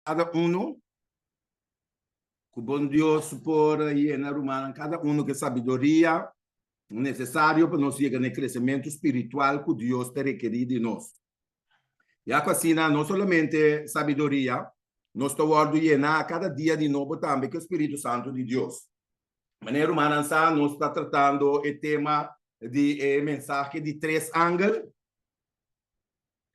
cada uno, que bom Deus por aí na Romana, cada uno que sabedoria necessário para nós chegar no crescimento espiritual que Deus te requer de nós. E assim, não somente sabedoria, nós estamos llenar cada dia de novo também com o Espírito Santo de Deus. Mas na Romana, nós estamos tratando o tema de mensagem de 3 ângulos.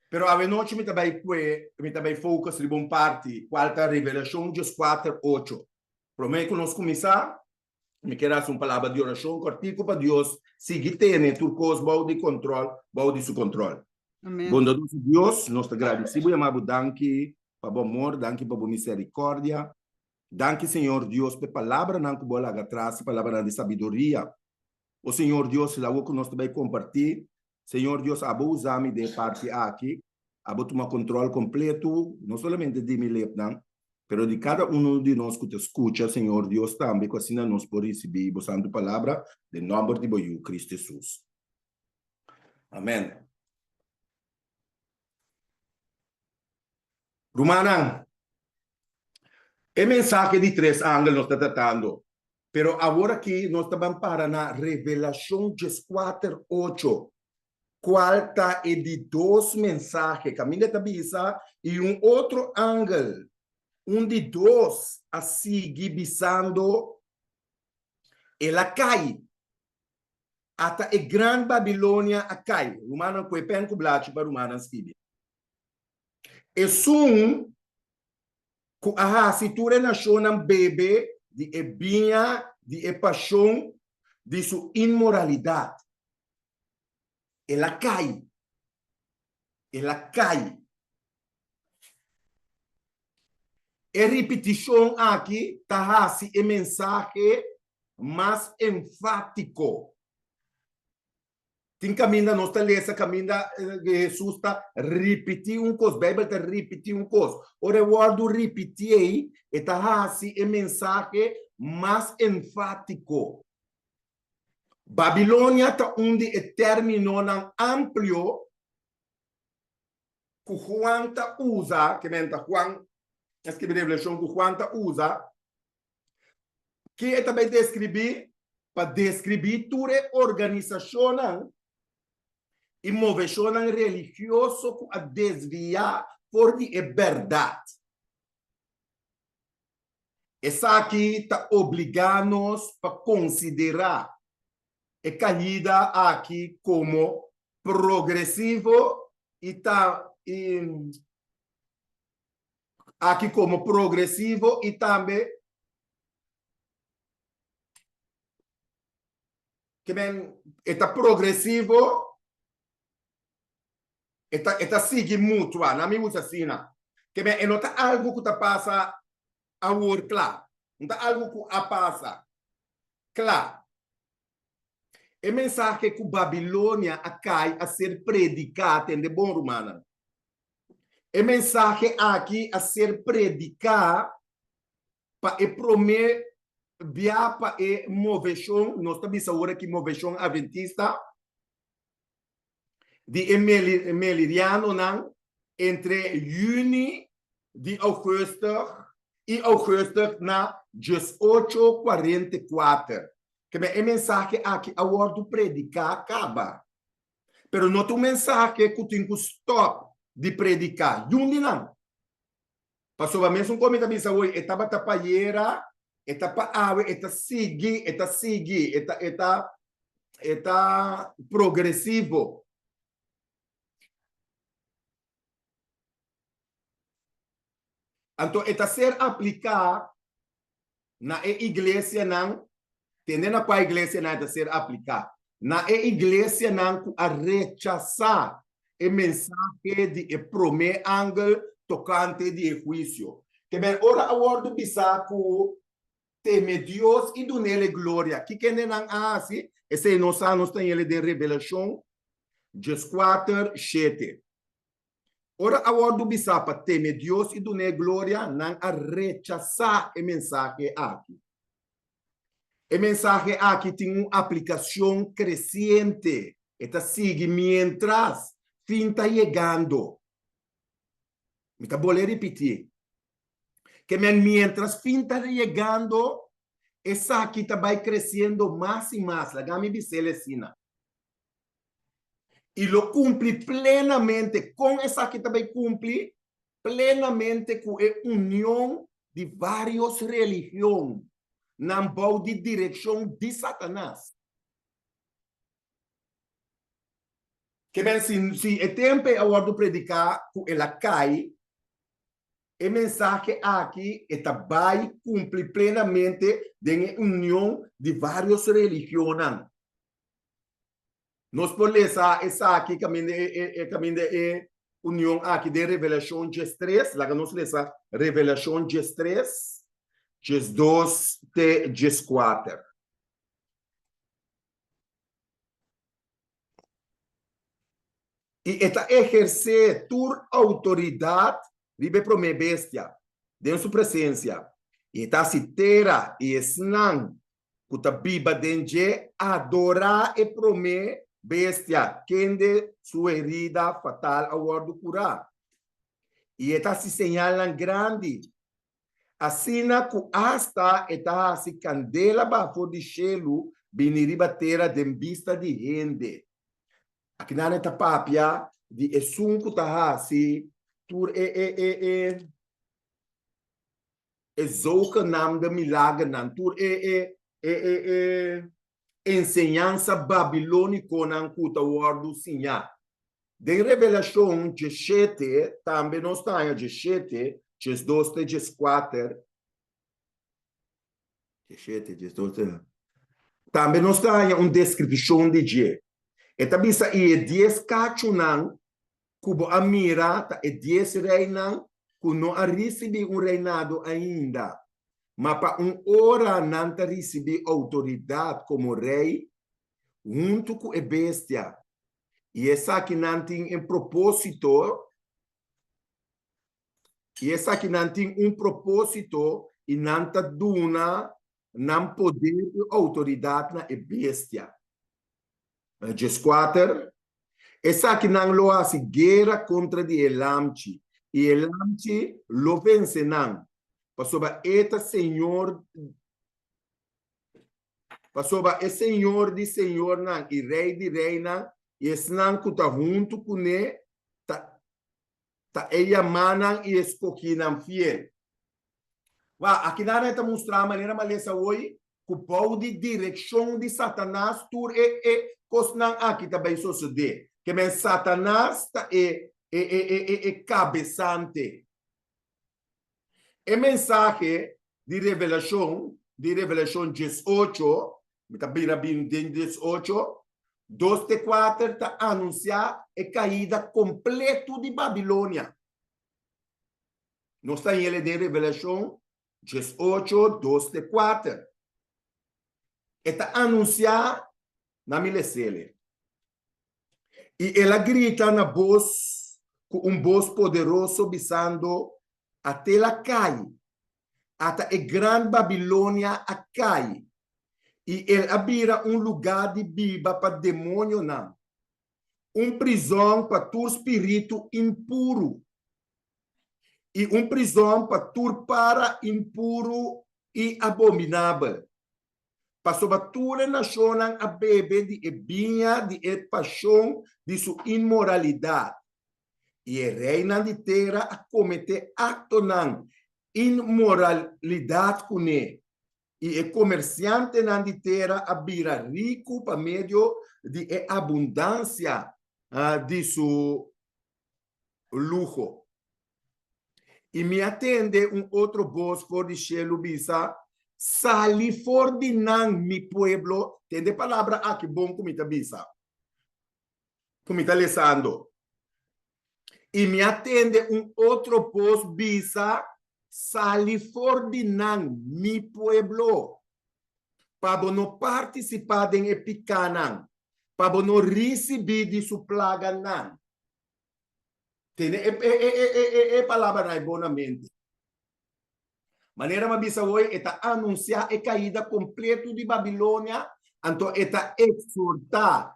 Pero a noite me também focus de uma parte, quarta revelação, Deus 4:8. Prometo que nós começar, me quero uma palavra de oração, cortico para Deus, seguir tendo turcos, bom de controle, bom de seu controle. Amém. Bondoso Deus, nós te agradecemos e amamos, danke para o amor, danke para a misericórdia, danke, Senhor Deus, pela palavra não que bola atrás, palavra de sabedoria. O Senhor Deus, lá o que nós também compartilhar, Senhor Deus, abo usar-me de parte aqui, abo tomar controle completo, não somente de mim, não, pero de cada um de nós que te escuta, Senhor Deus, também, que assim nós podemos receber a santa palavra, de nome de Cristo Jesus. Amém. Romana, é mensagem de 3 ângulos nós estamos tratando, pero agora que nós estamos para na revelação de 4:8, quarta é de 2 mensagens, caminha da bisa, e outro ângulo, de 2 a seguir bisando, ela cai, até a grande Babilônia a cai. Romana, que é pen com blate para Romana escrever. E sum, se tu renasceu um bebê de ebinha, de paixão, de sua imoralidade, ela cai. Ela cai. E repetição aqui, tá assim, é mensagem mais enfático. Tem caminho, nós estamos lendo, caminho, Jesus está repetindo coisa, a Bíblia está repetindo coisa. Ora, eu vou repetir, e tá assim, é mensagem mais enfático. Babilônia está onde terminou amplio, que Juan está usa, que menta Juan, escreve revelação que Juan está usa, que é também descrever, para descrever toda a organização e moveção religiosa a desviar por de verdade. Essa aqui está obrigando-nos a considerar a caída aqui como progressivo e tá aqui como progressivo e também que bem está progressivo está sigue mútua na minha assim que bem não tá algo que está passa a word claro não tá algo que a passa claro a mensagem que Babilônia cai a ser predicada em de bom romana. A mensagem aqui a ser predicada para prometer para a moveção, nós estamos agora que moveção adventista de Emiliano não entre junho de agosto e agosto na 1844. Que a mensagem aqui, a hora de predicar acaba. Pero não tem mensagem que tem que stop de predicar. Jundi não. Passou a mesma coisa que eu disse, etapa tapaieira, etapa ave, eta progressivo. Então, eta ser aplicado na igreja não, entendendo a igreja não é ser aplicada. Na igreja não a rechazar a mensagem de primeiro ângulo tocante de juízo. Que bem, ora a ordem bisaco teme Deus e do nele glória. Que não assim, esse nós tem ele de revelação, 4:7. Ora a ordem bisapa teme Deus e do nele glória, não a rechazar a mensagem aqui. A mensagem aqui tem uma aplicação crescente. Está sigue mientras fim está chegando. Me está bom repetir. Que mientras fin está llegando, esa aquí va creciendo más y más. La gama bicelesina. Y lo cumple plenamente. Con esa aquí también cumple plenamente con la unión de varias religiones. Nambau de dirección de Satanás. Que bem, se é tempo agora de predicar com ela cai, o mensagem aqui vai cumprir plenamente da união de várias religiões. Nós podemos essa aqui caminho de união aqui de Revelação 3, lá que nós lemos Revelação 3, 2 até 4. E esta exercer tua autoridade vive para minha bestia, dentro sua presença. E esta citera e esnan, que a Bíblia denge adorar e para minha bestia, quem de sua herida fatal agora do curar. E esta se señalan grande. Assim, que hasta esta se candela bajo de chelo, viniriba terra de vista de gente. Aqui na neta papia de esunco tá assim tur zoca nam de milagre nan tur ensinança babilônica nan kuta wardu sinha de revelação 17 também não está em 17 12 14 17 12 também não está em uma descrição de dia. Eta bisa e 10 cachunan kubo amira ta e 10 reinan ku não a recebi reinado ainda. Mas para hora não ta recebi autoridade como rei junto com a bestia. E essa que não tem propósito e não ta duna não poder e autoridade na bestia. 4. Essa que não lo hace guerra contra de elamchi. E elamchi lo vence não. Pasoba eta senhor. Pasoba é senhor de senhor não. E rei de rei não. E esse não que está junto com ele. Tá ela manam e escolhi não fiel. Aqui não está mostrando a maneira malesa hoje. Que o pau de direção de Satanás. Tur Kosnang aqui também sucede que men Satanás é cabeçante. E mensagem de revelação 18, também 18, 2 de 4 está anunciar a caída completa de Babilônia. Não está em ele de revelação 18, 2 de 4. Está anunciar na milecele. E ela grita na voz, com voz poderoso, bisando, até ela cai. Até a grande Babilônia a cai. E ela abrirá lugar de biba para demônio, não. Prisão para tu espírito impuro. E prisão para tu para impuro e abominável. Passou a toda a nação a beber de ebinha, de paixão, de sua imoralidade. E a reina de terra a cometer ato não, imoralidade com ele. E o comerciante de terra a vira rico para meio de abundância de seu luxo. E me atende outro voz for de Shelo Bisa, sali for de nan mi pueblo, tem de palavra aqui bom como está Bisa. Como está lesando. E me atende outro voz Bisa, sali for de nan mi pueblo. Para não participar em epicanan, para não receber de sua plaga nan. Tem palavra na bonamente. Maneira uma bisa hoje está anunciar a caída completa de Babilônia, então está exortar,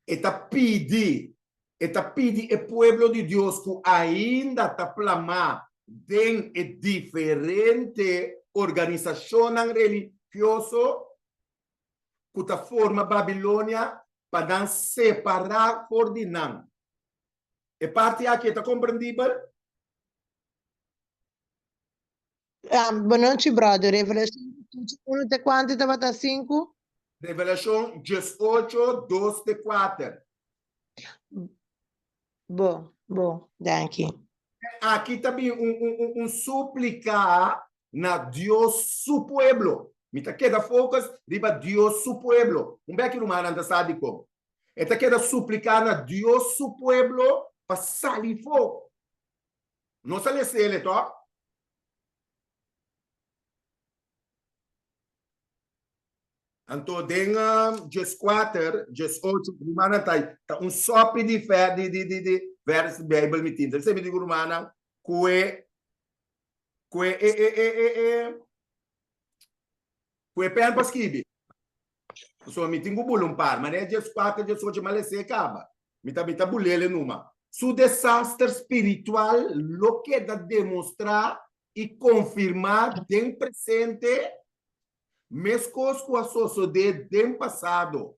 está pedir o povo de Deus que ainda está clamar tem é diferente organização religiosa que a forma Babilônia para separar por de não. E parte aqui está compreendível? Boa noite, brother. Revelação 1 de quanto estava a 5? Revelação 18, 2 de 4. Bom, thank you. Aqui também suplicar na Deus su pueblo. Mita queda focus riba Deus su pueblo. Bem que rumana anda sabe como. Eta queda suplicar na Deus su pueblo para sair fogo. Não sale ele, to? Então, denga just 4, just 8, rumana tá sope de fé de verso Bible me tinta. Você me diz rumana, que pen para escrever. So mi tingu bulum par, mas é just 4, just 8, mas se acaba. Mi tá bulele numa. Su desastre espiritual lo que da demonstrar e confirmar dem presente mescos com a sociedade dem passado.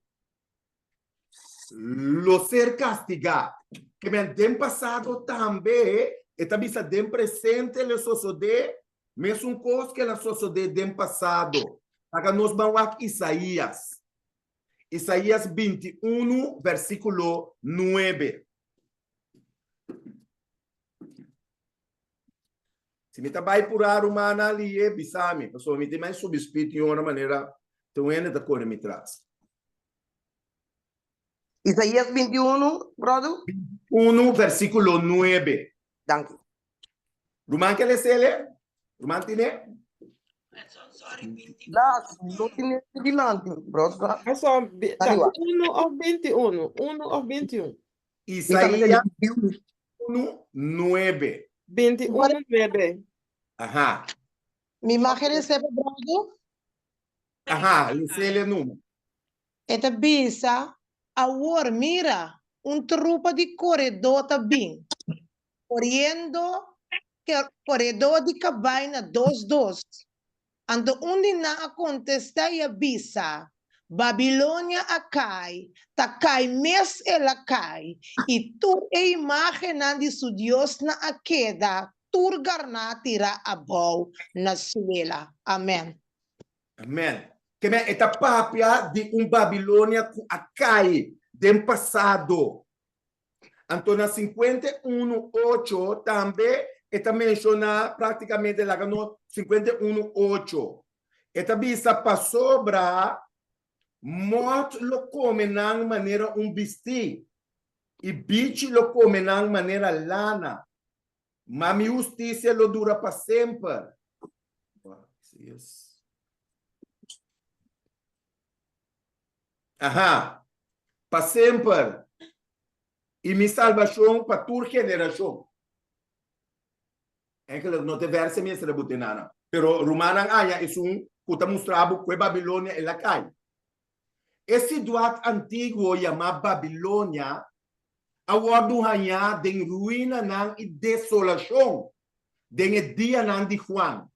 Lo ser castigado. Que men dem passado também e também sa dem presente le sociedade mesmo coisa que a sociedade dem passado. Agora nós vamos a Isaías. Isaías 21, versículo 9. Se me vai por ar humana ali, bisami. Pessoal, me tem mais subespírito de uma maneira, então ainda da cor me traz. Isaías 21, brother. 1, versículo 9. Danke. Roman que ele? Roman tiene? Las, no tiene delante, brother. É só 1 of 21. 1 of 21. Isaías 1, 9. 21, 9. Ajá. Mi imagen recebe, brother. Ajá, ele número. Esta bisa, agora, mira, trupa de corredor também. Corredor de cabana 2. Ando onde na acontece a bisa, Babilônia cai, ta cai mes ela cai, e tu é imagem de su Deus na queda, tur garna tira a bom na suela. Amém. Amém. Que é a pápia de Babilônia que cai do passado. Então, na 51:8 também está mencionado praticamente lá no 51:8. Esta bisa passou para morte lo come na maneira vestir e bicho lo come na maneira lana. Mas minha justiça lo dura para sempre. Ajá. Para sempre. E minha salvação para tua geração. É que não te verse minha rebutinana. Pero Romana aya é que mostrava que Babilônia ela cai. Esse duat antigo chamado Babilônia, agora do hanha de ruína nan e desolação, de dia nan de Juan.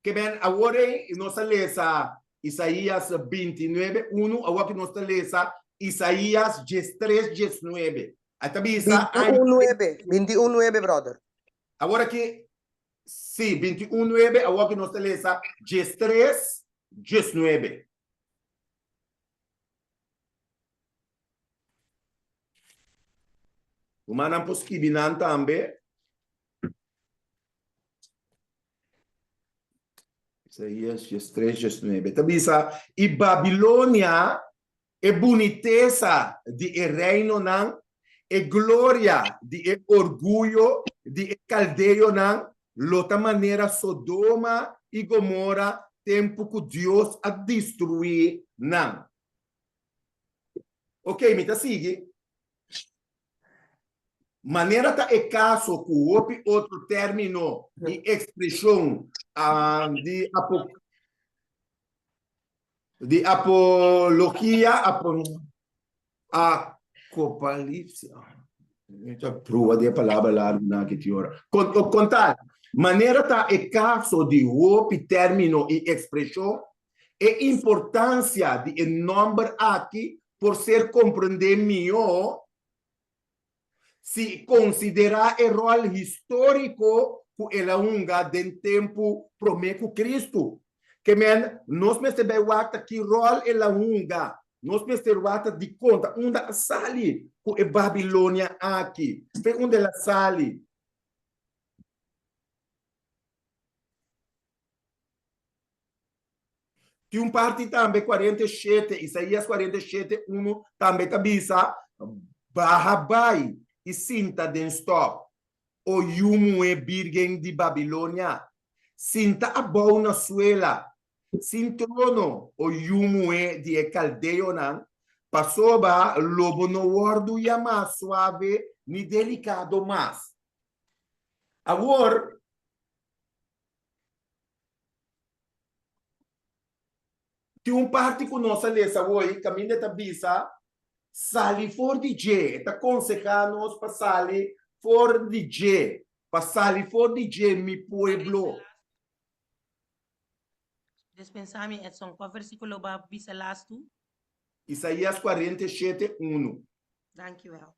Que bem agora nós lemos Isaías 29:1, agora que nós lemos Isaías 3:19. Aí também 21:9, brother. Agora que sim, 21:9, agora que nós lemos 3:19. O manam poskibinan também. Isaías 3:19. Também e Babilônia é boniteza de reino não, é glória de orgulho de caldeio não, lota maneira Sodoma e Gomorra tempo que Deus a destruir não. Ok, me tá sigue. Maneira tá é caso que outro término e expressão de apologia, apocalipse. Prova de palavra lá na que te ora. Contar. Maneira tá é caso de roupa, término e expressão, é importância de nome aqui por ser compreender melhor se considerar o rol histórico que ela unga do tempo prometo Cristo. Que nós percebemos que rol ela unga, nós percebemos de conta onde sali que é Babilônia aqui, onde ela sali. Tem parte também 47, Isaías 47, 1, também tabisa, Bahabai e Sinta den stop. O yumu e birgen de Babilônia. Sinta a boa na suela. Sintrono o yumu e de Caldeonan. Passou ba lobo no wordo yama suave ni delicado mas. Agora, tem parte que nós lesa hoje, caminho da bisa, sali for DJ, está aconselhando-nos para sali for DJ, para sali for DJ, mi pueblo. Dispensami Edson, qual versículo ba bisa last tu? Isaías 47, 1. Dankjewel.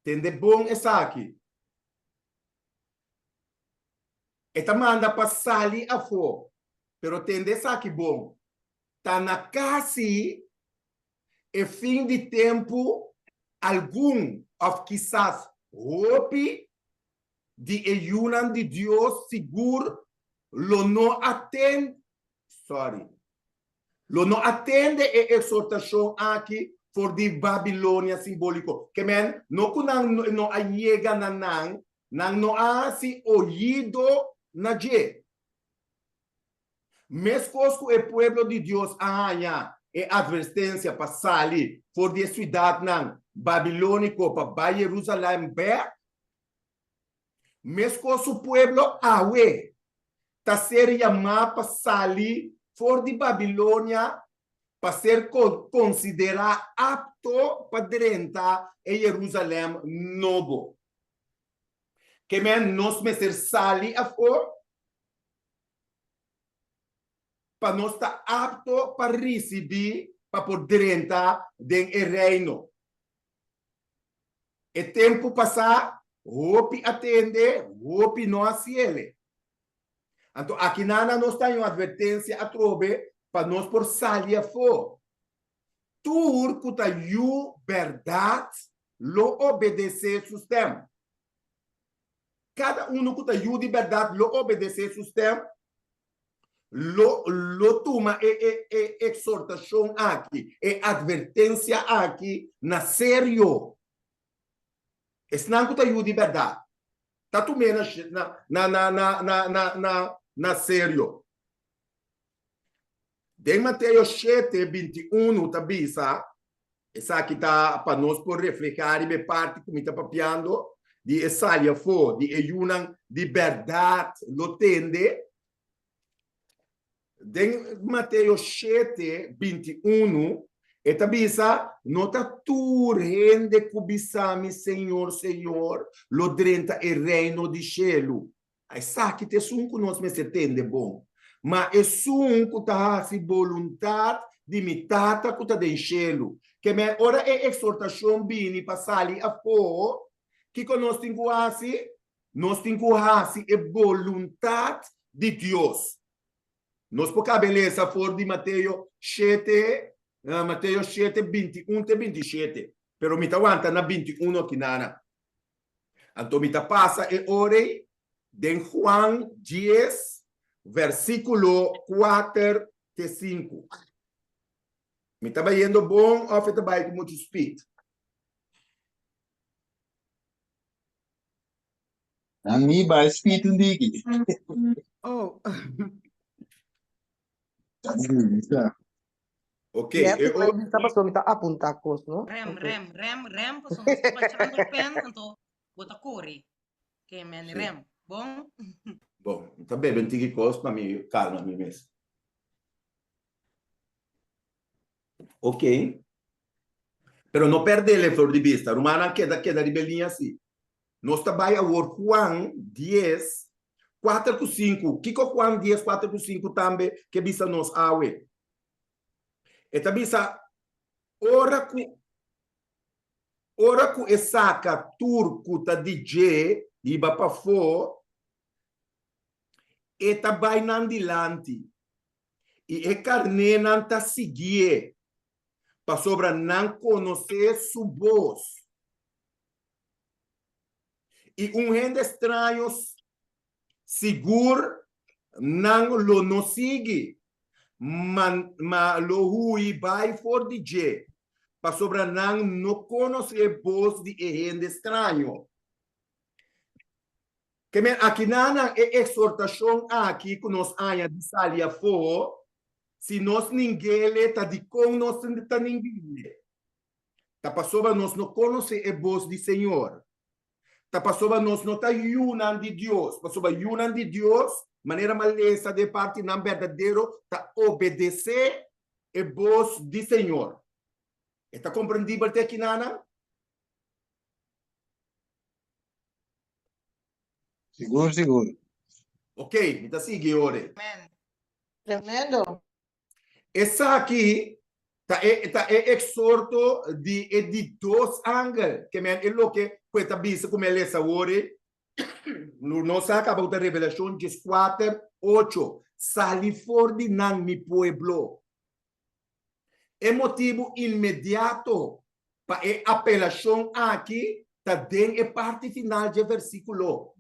Tende bom essa aqui. Esta manda para sali a fo, pero tende essa aqui bom. Tá na casi e fim de tempo algum, of quizás hope de ayunan de Deus seguro lo não atende, lo não atende a exortação aqui for de Babilônia simbólico. Que men, não kunang no ayega na nang no si oído na je. Mescosco é pueblo de Deus ahanha é advertência para salir for de cidade nang babilônico para Jerusalém back. Mescosco pueblo awe ta ser chamado para salir for de Babilônia para ser considerado apto para dentro em Jerusalém novo. Que men nós meser sali a for para nós estar apto para receber para poder entrar dentro do reino. E tempo passar, hope atende, hope não aciele. Então, aqui nós temos uma advertência a trobe para nós por salir a for. Tur que tá verdade, lo obedecer sistema. Cada que tá de verdade, lo obedecer sistema. Lo toma exortação aqui, advertência aqui, na sério. Esse não que tá de verdade. Tá tomando na sério. Em Mateus 7, 21, tá bisa, essa aqui tá para nós por refletir e parte que me tá papiando, de Esaia for, de ayunan de verdade, lo tende. Em Mateus 7, 21, esta bisa, nota tu rende cubisami, Senhor, Senhor, lo drenta e reino de cielo. Essa aqui te sunco nós me se tende bom. Mas é sunco tá se vontade de mitata que tá de cielo. Que me ora é exortação bini passali a fo, que nós temos assim é vontade de Deus. Nós podemos beleza for de Mateus 7, 21 e 27. Pero me aguanta na 21 aqui nana. Então me passa e ore de Juan 10, versículo 4 e 5. Me está indo bom ou está vai com muito speed? A mim vai speed um dia. Oh. Ok. Está passando, está apontar coisa, não? Rem, pues somos bastante el pen, entonces, bota corre. Que men, rem, bom? Bom, tá bem, bem tigre coisa para mim, calma, me mesmo. Ok. Pero não perde ele flor de vista. Romana queda ribelinha assim. Nós trabalhamos agora Juan 10, 4 com 5. Que Juan 10, 4 com 5 também, que bisa nos awe. Eta bisa, ora ku esaka turco ta DJ, iba pa fo, eta vai nandilante. E carne não ta seguir, para sobra não conhecer sua voz. E gente estranho, seguro, não lo sigue, mas lo hui vai for DJ, para sobra não conhecer voz de gente estranho. Que aqui na exortação aqui que nós anya de salia for, se nós ninguém está de com nós não está ninguém. Tá passou nós não conhece a voz do Senhor. Tá passou nós não está unando de Deus. Passou unando de Deus, maneira malesa de parte não verdadeiro, tá obedecer a voz do Senhor. Está compreendível até aqui, Nana? Seguro, seguro. Ok, me tá seguindo, ore. Amen. Tremendo. Essa aqui tá exorto de dois ângulos, que é o que foi bisa como ele essa hora. Nós acabamos de Revelação 14, 8. Sali for de nan mi pueblo. É motivo imediato para a apelação aqui, tá dentro a parte final do versículo.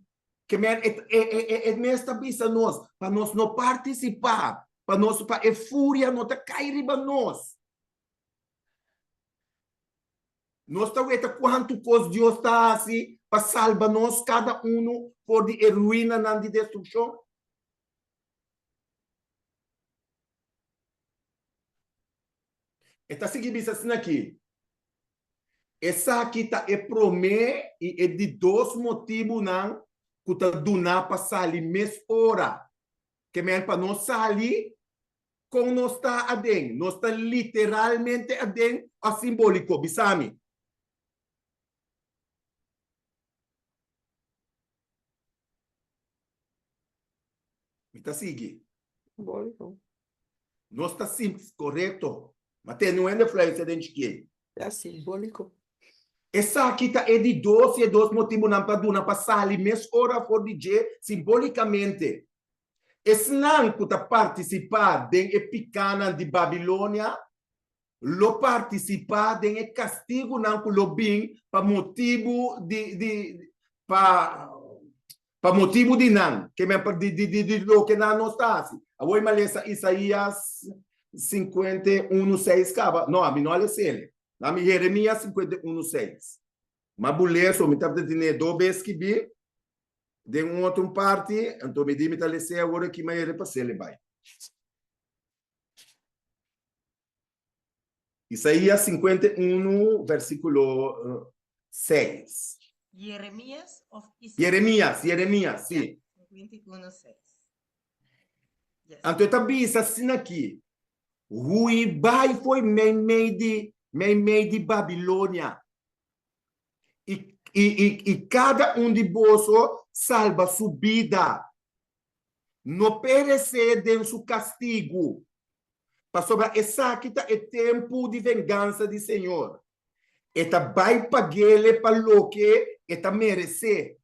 Que é nesta bisa nós, para nós não participar, para nós, para a fúria não tá cair riba nós. Nós tá vendo quanto coisa Deus está assim, para salvar nós, cada um, por de ruína, não de destruição. Está seguindo isso assim aqui. Essa aqui tá promessa e é de dois motivos, não, que está dando para sair mês hora. Que é para nós sair, como nós está adentro. Nós está literalmente adentro a simbólico, bisami. Me está seguindo? Simbólico. Nós está simples, correto. Mas tem não é influência dentro de É simbólico. essa aqui tá é de 12 motivos não para dar para sair mês hora for DJ simbolicamente. Esse não que tá participar de epicana de Babilônia, lo participar de castigo não que lo bem para motivo para motivo de não, que me de lo que não está assim. Agora malesa Isaías 51:6 acaba. Não, a mim não é ele. Na minha Jeremias 51:6. Mas buleso, me tá dizendo dois vezes que vi de outra parte, então me diz me tá agora que mais para ser vai. Isaías 51, versículo 6. Jeremias of Jeremias, sim. 51:6. Yes. Então tá bisa assim aqui. Rui vai foi meio de Babilônia. E cada um de vós salva sua vida. Não perecer de seu castigo. Para sobre essa aqui é tempo de vingança do Senhor. Eta vai pagar para o que eta merecer.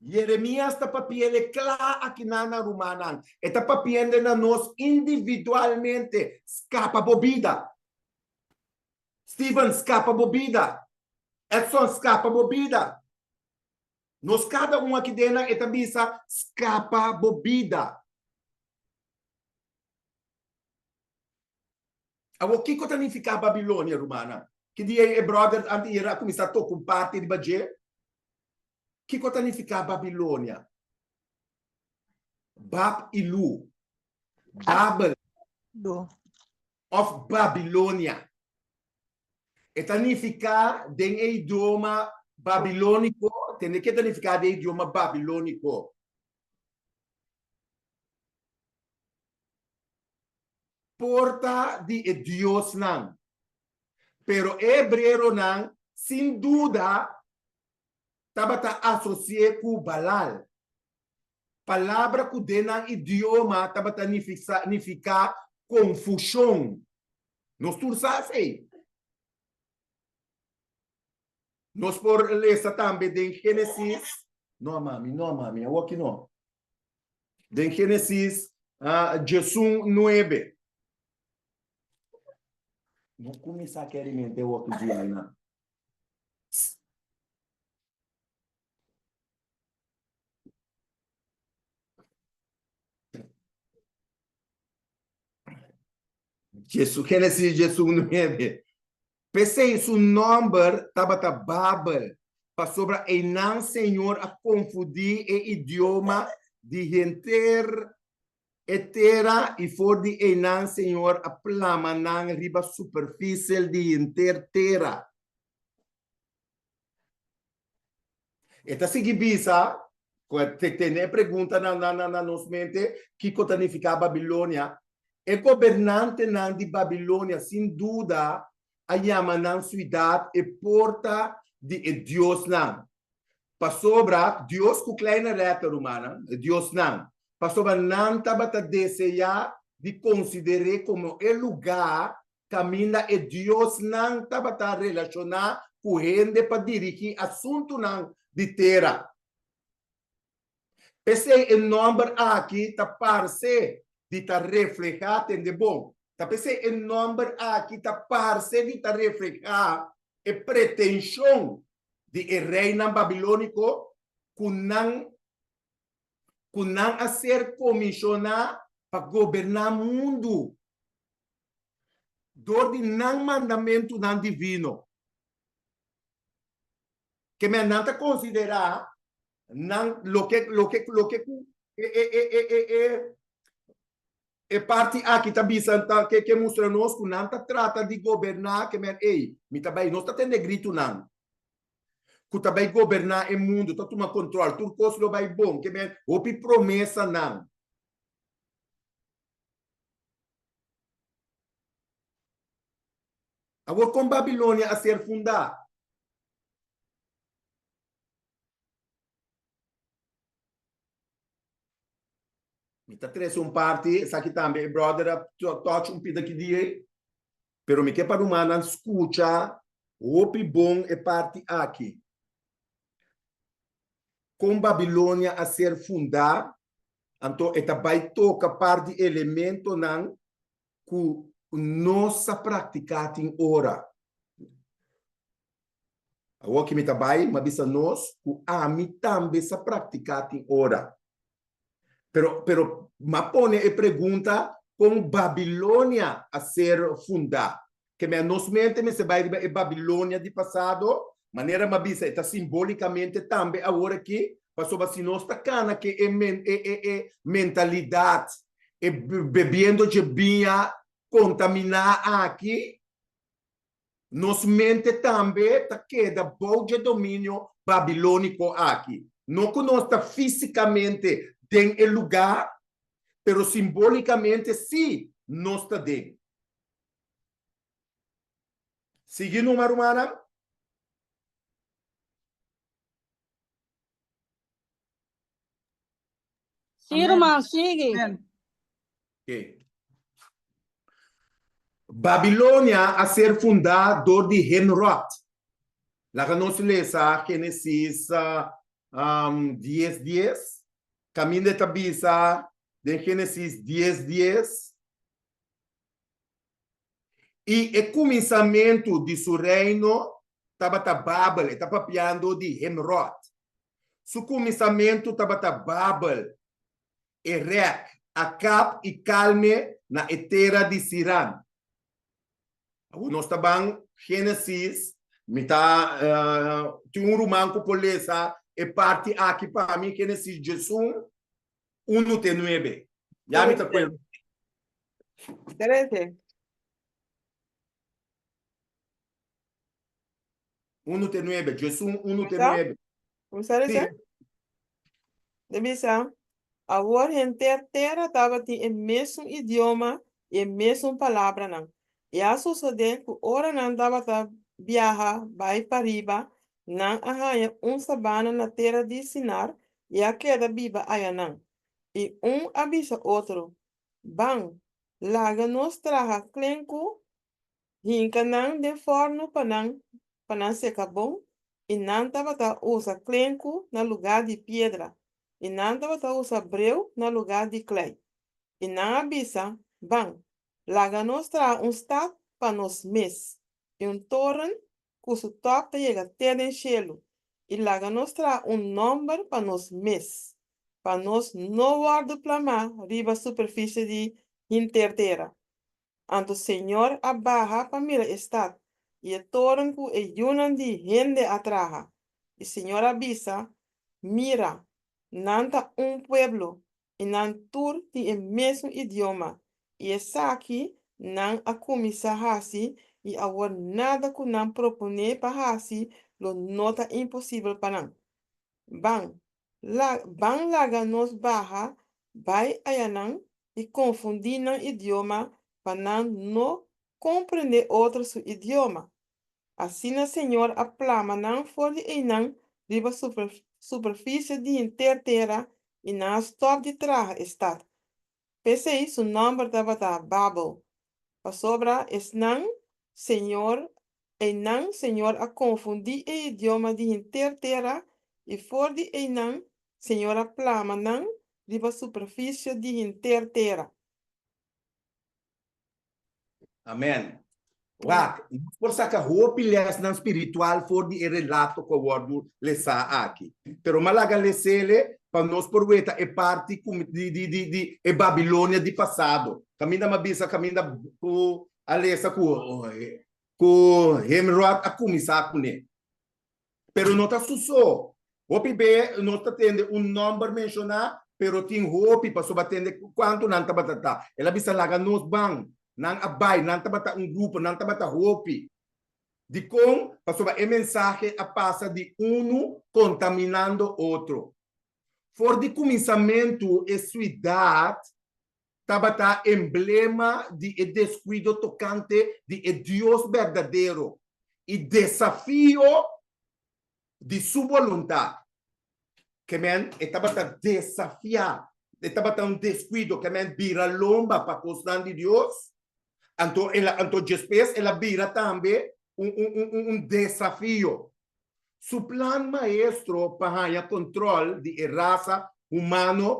Jeremias está papiando claro aqui na Romana. Está papiando na nós individualmente. Escapa bobida. Steven escapa bobida. Edson escapa bobida. Nós cada um aqui dentro está bisa escapa bobida. O que significa Babilônia, Romana? Que dia brother antes era começar a tocar parte de Bagé? Que significa Babilônia? Bab Ilu. Babel of Babilônia. Significa de idioma babilônico, tem que significar de idioma babilônico. porta de Dios nan. Pero hebreo nan, sin duda, tabata associe com balal. Palavra que dena idioma tabata significa confusão. Nós tudo sabemos. Nós por ler também em Gênesis. Não, mami, eu aqui não. Em Gênesis 9. Não começar a querer mentir o outro dia, não. Gênesis 9. Pensei, su número estava Babel, para sobre e não Senhor a confundir o idioma de inteira e for de e não Senhor a plama na riba superfície de inteira terra. Esta significa, quando tem pergunta na nossa mente, que significa Babilônia? O governante de Babilônia, sem dúvida, a chama na cidade e porta de Deus não. Para sobra, Deus com kleine letra humana, Deus não. Para sobra, não estava desejar de considerar como o lugar caminha e Deus não estava relacionar com gente para dirigir assunto não de terra. Esse nome aqui está parece de estar reflejado em de bom. Tapi esse nome aqui está parece de estar reflejado a pretensão de reina babilônico que não a ser comissionado para governar o mundo. Dor de não mandamento não divino. Que me não está considerar não lo que e parte aqui também que mostra nós que não trata de governar que me me também não está tendo grito não que também governar o mundo está tomando controle tudo coisa lo vai bom que me opi promessa não agora com Babilônia a ser fundada me tá trazendo parte, essa aqui também, brother, toque pida que dia, pero me quer para humana escuta, o bom é parte aqui. Com Babilônia a ser fundada, então esta vai tocar parte elemento não que nossa prática em hora. Agora que me trabalha, mas bisa nós, que a mim também se prática em hora. Pero me pone e pergunta como Babilônia a ser fundada. Que me nos mente me se vai a Babilônia de passado, maneira me bisa está simbolicamente também agora que passou assim nossa cana que é mentalidade e bebendo de vinha contaminar aqui. Nos mente também tá queda bom de domínio babilônico aqui. Não que nós está fisicamente tem o lugar, pero simbolicamente sim, nós está dentro. Seguindo uma romana. Sim, irmão, siga. Okay. Babilônia a ser fundador de Henrot. Lá que nós lemos Gênesis 10:10. Caminho de Tabisa, de Gênesis 10:10. E o começamento de seu reino estava Babel, estava piando de Henrot. Seu começamento estava Babel, Erech, Acab e Calme na terra de Siran. Nós estamos Gênesis, tem romano que poleza e parte aqui para mim Gênesis 1:9. Já me está com 13. 1:9, Jesus 1:9. Vamos a dizer? De bisa, agora gente terra estava tem o mesmo idioma e mesmo palavra não. E a suceder que ora não dava viajar, vai para riba, não arranha sabana na terra de Sinar, e a queda viva aí não. E avisa outro, bang, laga nos traja clenco, hinca não de forno para seca bom, e não tava usa clenco na lugar de pedra, e não tava usa breu na lugar de clay. E não avisa, bang, laga nos traja stad para nos mes, e torre cujo top chega até em cielo, e laga nos traja número para nos mes, para nos não guardo plamar riba superfície de interterra. Anto Senhor abaja para mira estad, e a torre cu e yunan di gente atraja. Y Senhor avisa, mira, nanta pueblo, e nan tur di el mesmo idioma, y esa aquí nan akumisa hasi, y agora nada que nan propone para hasi, lo nota imposible para nan. Bang laga nos baja, vai ayanan, y confundinan idioma, para nan no comprender outro su idioma. Assim, o Senhor aplama não for de enan, riba superfície de interterra, e não stop de traga está. Pese isso, o nome da Babel. A sobra es não, Senhor, e não, Senhor, a confundir o idioma de interterra, e for de enan, Senhor aplama não, riba superfície de interterra. Amém. Lá, por sacar roupa na espiritual for de relato que o guardo lesa aqui. Pero malaga lesele para nós por veta é parte de Babilônia de passado. Caminha mabisa caminha com a lesa com Hemrod a começar com ele. Pero não tá susso. Roupa be não tá tendo número mencionar, pero tem roupa para sobatende quanto não tá batata. Ela bisa laga nos bang. Nang abay, nang tabata grupo, nang tabata hopi. De com, passou a mensagem a passa de contaminando outro. For de começamento, a sua idade, tabata emblema de descuido tocante de Deus verdadeiro e desafio de sua vontade. Que men, tabata desafiar, tabata descuido, que men vira lomba para costar de Deus. Então, depois, ela vira também desafio. Su plano maestro para o controle de raça humana,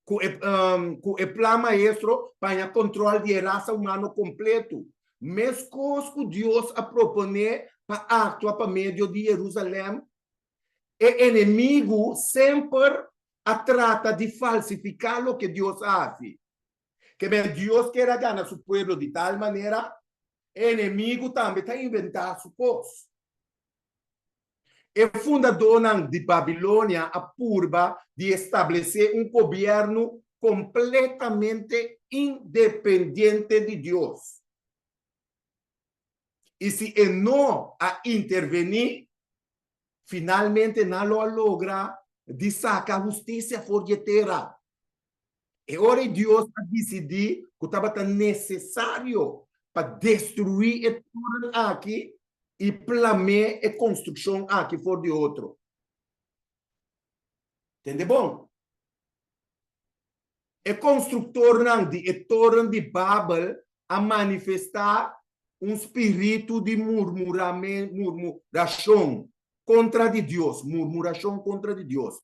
com o plano maestro para o controle de raça humana completo. Mesmo que Deus a proponer para actuar para meio de Jerusalém, o inimigo sempre trata de falsificar o que Deus faz. Que Deus quer ganhar seu povo de tal maneira, o inimigo também está inventando sua coisa. O fundador de Babilônia apurba de estabelecer governo completamente independente de Deus. E se ele não intervenir, finalmente não lo logra de sacar justiça fora de terra. E ora Deus decidiu que estava necessário para destruir tudo aqui e planear a construção aqui fora de outro. Entende bom? O construtor de torre de Babel a manifestar espírito de murmuração contra de Deus. Murmuração contra de Deus.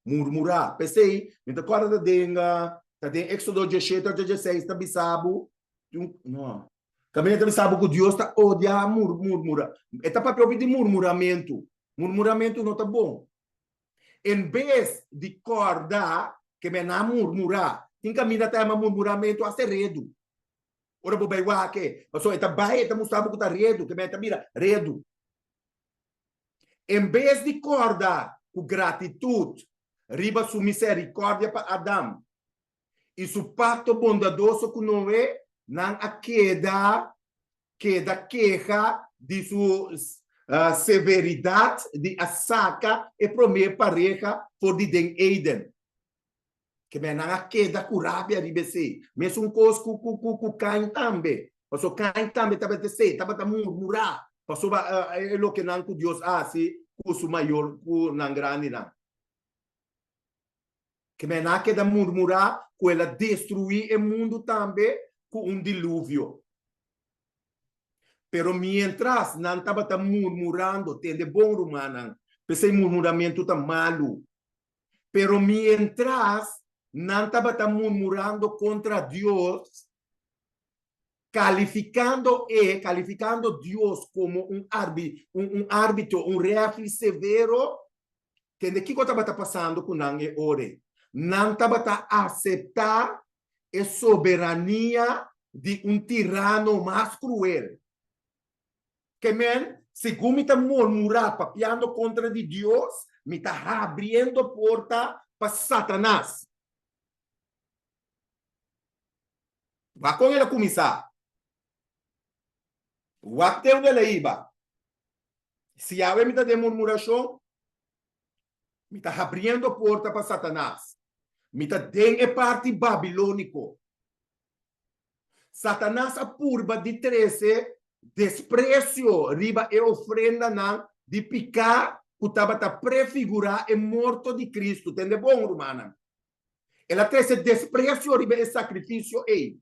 Murmurar. Pensei, me acorda de Éxodo 17, 16, está bisabo. Não. Também está bisabo que Deus está odiando murmura. Está para ouvir de murmuramento. Murmuramento não está bom. Em vez de acordar, que me não murmurar, tem caminho até murmuramento a ser redo. Ora, vou bem, que passou, está bem, está mostrando que está redo, que me está mira, redo. Em vez de acordar com gratitude, riba sua misericórdia para Adão, e su pacto bondadoso com Noé, não a queda queja de sua severidade de saca e prometer pareja por de den Eden. Que me na queda curabia ribese. Mesmo coisa cu cain tambe. Passo cain tambe tabata se, tabata murmurar. Passo é lo que não Deus assim, curso maior cu não grande não. Que me na queda murmurar, com ela destruir o mundo também com dilúvio. Pero mientras não tabata murmurando, tem de bom romano. Pensei murmuramento tá malo. Pero mientras não estava murmurando contra Deus, calificando Deus como um árbitro, um refe severo, que de que estava passando com não é ore. Não estava aceitar a soberania de um tirano mais cruel. Que men, segundo me está murmurar, papiando contra de Deus, me está abrindo a porta para Satanás. Vai com ele começar. O ateu de leiba. Se há me de murmuração, me está abrindo a porta para Satanás. Me está dando a parte babilônico. Satanás apurba de 13 desprezo riba e ofrenda não de picar que estava a prefigurar o morto de Cristo. Entende bom, romana? Ela traz desprezo riba e sacrifício ei.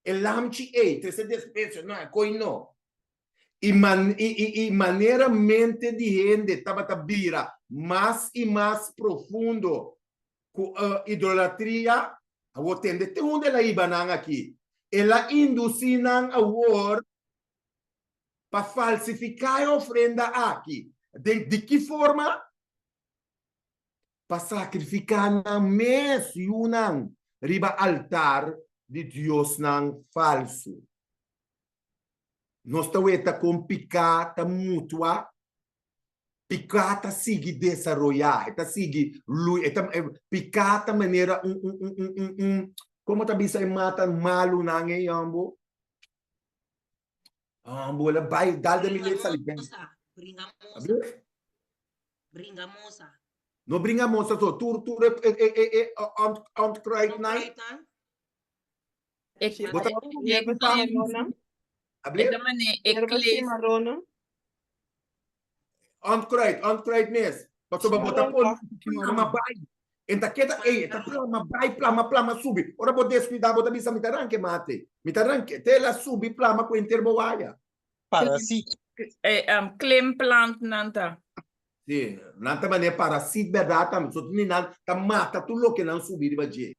El lamchi ei, traz desprezo, não é coi não. E maneira mente de gente estava a vira mais e mais profundo com idolatria. Agora tem onde ela iba aqui. Ela induzina a war para falsificar a ofrenda aqui. De que forma? Para sacrificar na mesa yunang riba altar de Deus nang falso. Nós estamos com picata mútua, picata sigue desenvolver, está sigue picata maneira como está bisa mata malu nange ambo. Bola vai dar de milhões ali bem. Bringa moça. Não brinca moça só tu on cry night. Ik Bota on cry mes. Passo ba bota pon uma bai. Enta queda enta plama subi. Ora bo descuidar bota bisa mitaranque mate. Mitaranque tela subi plama com interboaia. Parasite. Klimplant nanta. Sim, nanta maneira parasite verdade, só tu não tá mata tudo que não subir de badia.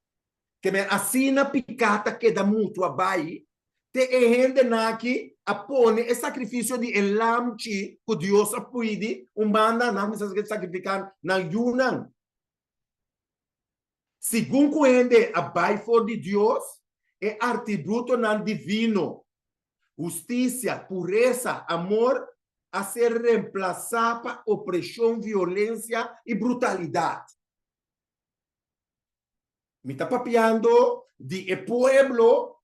Que me assina picata que da mútua bai, te rende naqui a pone e sacrifício de elamchi que Deus apuide, banda não precisa sacrificar na yunan. Segundo rende a bai for de Deus, é atributo nan divino. Justiça, pureza, amor, a ser reemplazado para opressão, violência e brutalidade. Me está papiando de o pueblo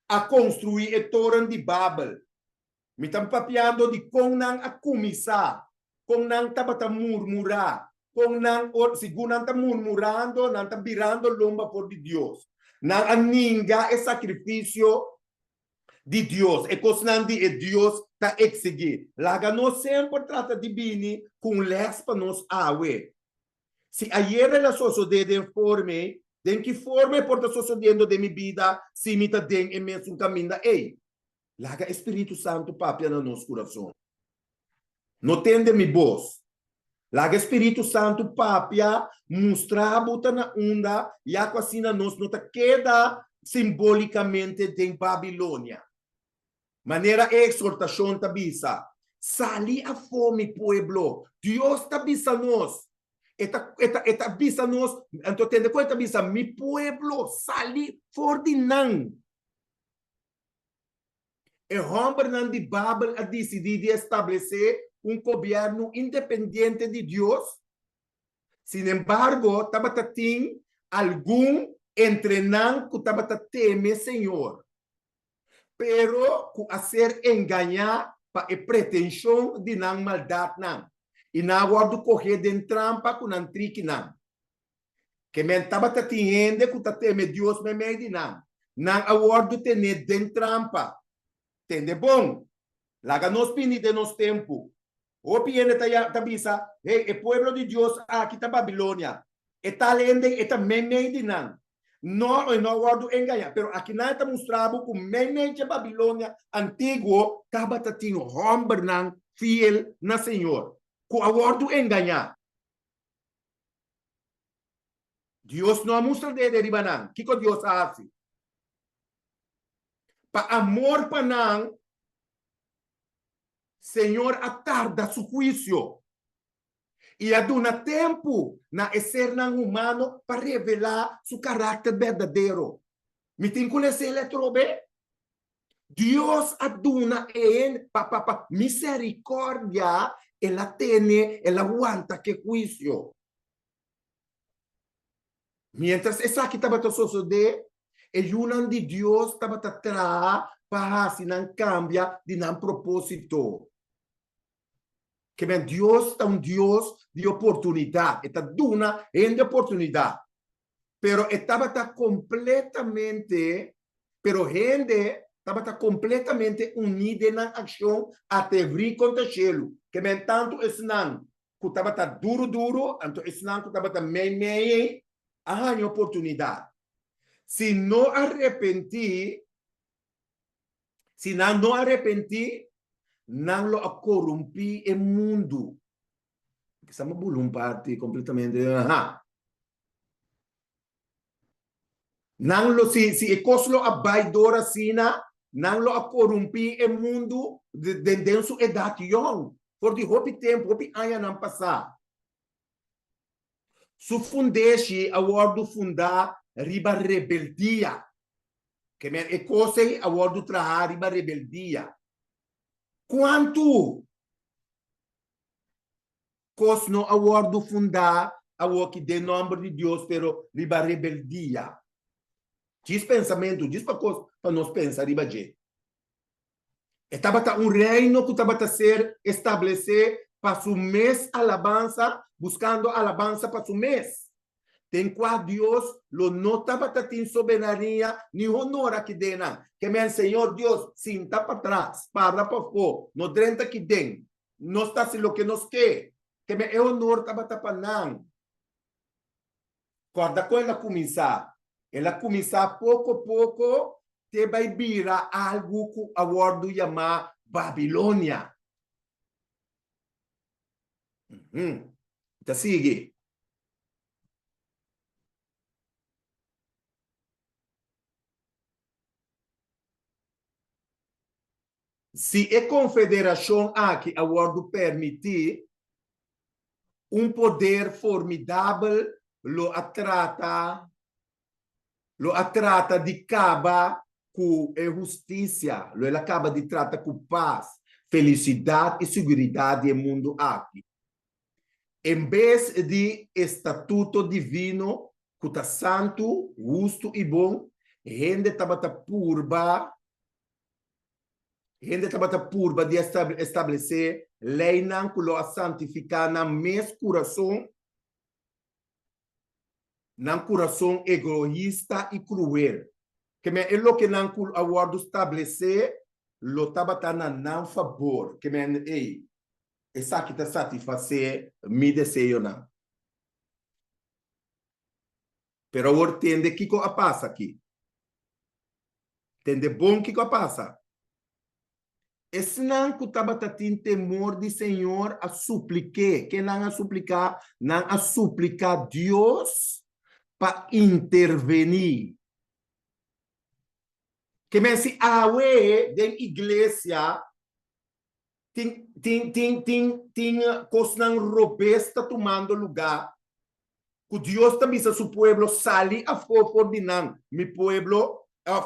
a construir a torre de Babel. Me está papiando de como não a começar, como não está murmurar, como não, segundo não está murmurando, não está virando lomba por de Deus. Não a ninga é sacrifício de Deus. É coisa de Deus está exigir. Laga não sempre trata de bini com les para nós awe. Se ayer ela sucede de forma, de que forma porta sucedendo de minha vida, se me está dando imenso caminho, ei, laga Espírito Santo papia no nosso coração. Não tem de mi voz. Laga Espírito Santo papia, mostrar a bota na onda, e a coisa nos não queda simbolicamente de Babilônia. Maneira exortação tabisa. Sali a fome, pueblo. Deus tabisa nós. Eta bisa nos, então tende conta bisa mi pueblo sali for de nan. E homem nan de Babel a decidir estabelecer governo independente de Deus. Sin embargo, tabata tem algum entre nan que tabata teme Senhor. Pero a ser enganar para a pretensão de nan maldade nan. E na guardo correr de trampa com um trique não. Que men tabata tiende que ta teme Deus me medi nan. Nan awardo tene den trampa. Tende bom. Laga nos pini de nos tempo. O piene tabisa, hey, el pueblo de Dios aquí está Babilonia. Está lende, está medi nan. No awardo engañar, pero aqui nada está mostrado que meme de Babilônia antigo estava tendo homem nan fiel na Senhor. Com awardo engañar. Deus não mostra de ribanan. O que Deus faz? Para amor para nan, Senhor atarda su juízo. E aduna tempo na ser nan humano para revelar su caráter verdadeiro. Me tem que conhecer ele trobe? Deus aduna en pa misericórdia, ela tem, ela aguanta que juízo. Mientras essa aqui estava sucedendo, e unan de Deus estava atrás para se não cambia de não propósito. Que bem, Deus é Deus de oportunidade. Está duna em oportunidade. Pero estava completamente, pero gente estava completamente unida na ação até vir contra o que bem, tanto esse não, que estava duro, tanto esse não, que estava meio, arranha oportunidade. Se não arrepentir, se não arrepentir, não lo corrompi o mundo. Estamos bulum parte completamente. Não lo se coslo abaidora sina, não lo corrompi o mundo de sua idade young. Por de hopi tempo, hopi aya não passar. Su fundeshi awardo fundar riba rebeldia. Que me e cose awardo traha riba rebeldia. Quanto cosno awardo fundar a que de nome de Deus, pero riba rebeldia. Diz pensamento, diz para nós pensar riba de. Estava reino que estava a ser estabelecer para su mês alabanza, buscando alabanza para su mês. Tem qual Deus lo não estava tendo soberania ni honor aqui dentro. Que meu Senhor Deus sinta para trás, para fora, no drenta aqui dentro. Não está se lo que nos quer. Que meu honor estava tapanando. Quando ela começar pouco a pouco, te vai virar algo que a word chama Babilônia. Então, sigue. Se a confederação aqui a word permitir, poder formidável lo atrata de caba com justiça, lo acaba de tratar com paz, felicidade e segurança no mundo aqui. Em vez de estatuto divino, que está santo, justo e bom, gente estava purba de estabelecer lei não que lo santificar na mes coração, egoísta e cruel. Que é o que não aguardo estabelecer, lo estava não favor. Que é essa aqui está satisfazer me desejo não. Pero agora entende que passa aqui. Entende bom que passa. Esse não que estava tendo temor de Senhor a suplicar. Que não a suplicar? Não a suplicar Deus para intervenir. Que me se awe da igreja tem coisa robusta tomando lugar. Que Deus também se seu povo sali a favor de nós. Meu povo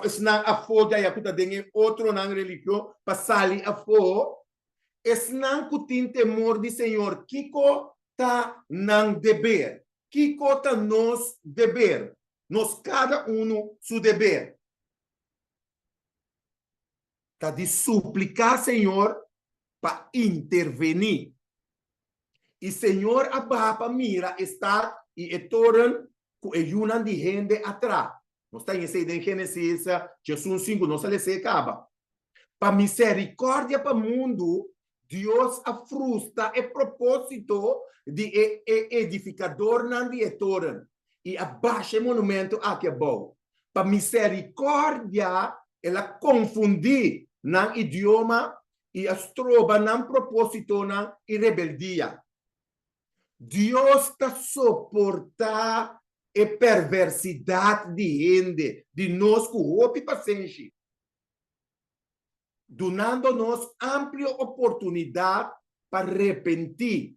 senang afo daya kuta dengue outro nang religião pasali afo senang kutin temor de Senhor kiko ta nang deber kiko ta nos deber nos cada su deber ta de suplicar Senhor para intervenir e Senhor abapa mira estar e etoran que ayunan de gente atrás. Não está em Gênesis, Jesus 5, não se lhe acaba. Para misericórdia para o mundo, Deus frustra o propósito de edificador não de etoren. E abaixa o monumento aqui bom. Para misericórdia, ela confundir no idioma e as troba no propósito e rebeldia. Deus está suportar a perversidade de gente, de nós com roupa e paciência, dando-nos ampla oportunidade para arrepentir.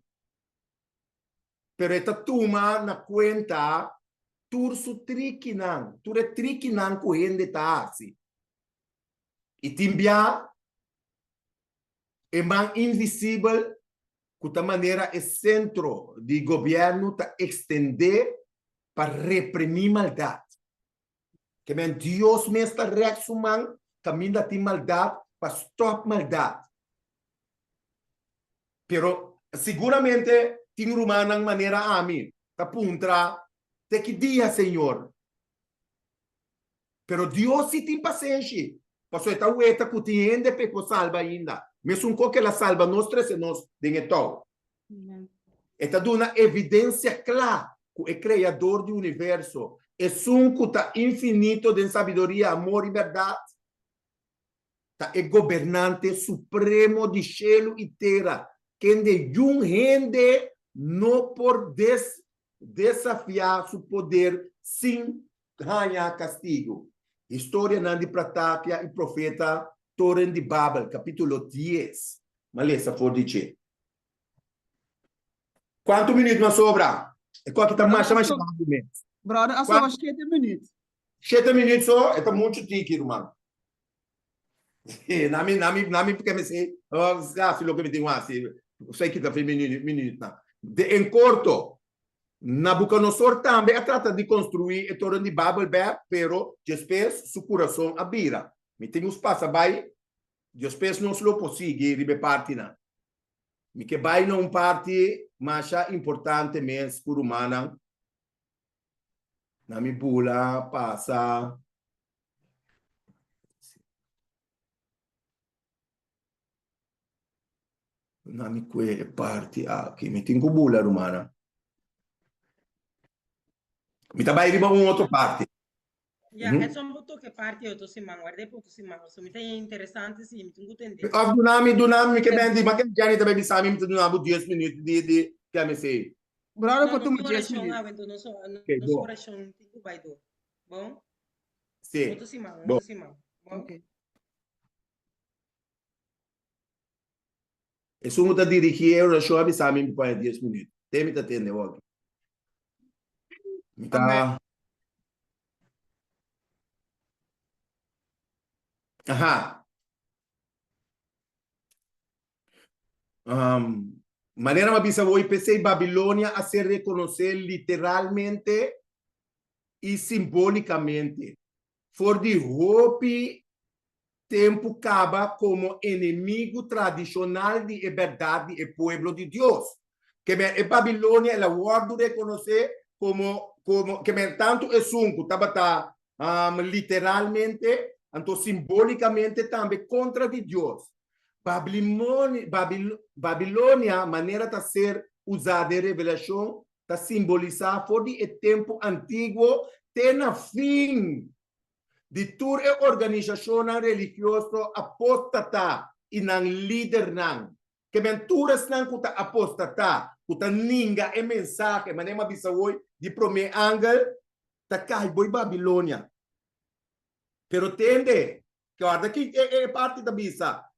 Pero esta turma na conta, turso triquinan, tu é triquinan com gente tá assim. E timbia é man invisível, que da maneira o centro de governo está estender para reprimir maldade. Que men Deus mesmo está reacionando, caminho da maldade para stop maldade. Pero seguramente tem rumana de maneira a mim, tá puntra, de que dia, Senhor. Pero Deus se tem paciência. Pastor, está o eta que tem ainda para salva ainda. Mesmo que ela salva nós três e nós dengetão. Está dando uma evidência clara que o Criador do universo é um que está infinito de sabedoria, amor e verdade. Está é governante supremo de céu e terra. Que de um gente não por desafiar seu poder sem ganhar castigo. História de Pratápia e profeta Torre de Babel, capítulo 10. Malessa for dizer. Quanto minutos mais sobra? É quanto está mais chamado mesmo? Brother, a sua 7 minutos. 7 minutos só, é muito tique, irmão. Nami porque me sei, filho que me tem assim, sei que tá minuto. Em corto, Nabucodonosor também trata de construir a Torre de Babel, pero depois seu coração abira. Me tem os passabai, depois não se lo consigue ribe parte na. Me que vai não parte mais importante mesmo por humana. Na mi bula passa na mi que parte aqui. Me tem bula romana. Me tá vai riba outra parte. Ja, het som boto que parte eu tô se man, guardei por se man, so me tem interessante sim, me tenho entender. Of dunami que bem de mas que já nem também me sabe me dunami 10 minutos de que me sei. Brother, para tu me Não, 10 não, minutos. então não só, Ok, não bom. só oração, tenho vai do. Bom? Sim. Boto se man, Bom. boto se man. Bom? Ok. E se muda dirigir a oração me sabe me põe 10 minutos. Tem me tá tendo ok. Me tá. Ajá. Maneira uma bisa hoje pensei Babilônia a ser reconhecer literalmente e simbolicamente. For de hope tempo acaba como inimigo tradicional de verdade e povo de Deus. Que a Babilônia ela guarda reconhecer como que tanto é sunco, estava literalmente, então simbolicamente também contra de Deus. Babilônia, maneira de ser usada em revelação, está simbolizada por o tempo antigo, tem a fim de toda a organização religiosa apostata e não líder não. Que menturas não que está apostata, que está ninga é mensagem, mas nem bisa hoje de primeiro ângulo, está cai boi Babilônia. Pero tende, que agora que é parte da bisa.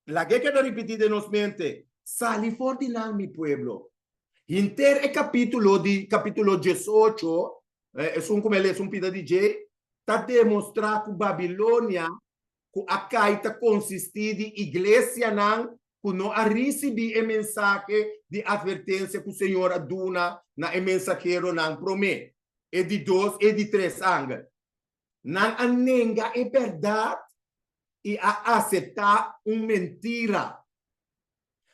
La que queda repetida nos mente, sali forte não, mi pueblo. Inter é capítulo 18, é como ele é pida DJ, está demonstrando que Babilônia, que a caita consiste de igreja não, que não a receber a mensagem de advertência que o Senhor aduna na mensageiro não promete. É de 2 e de 3 anos. Não a nega é verdade e a aceitar uma mentira.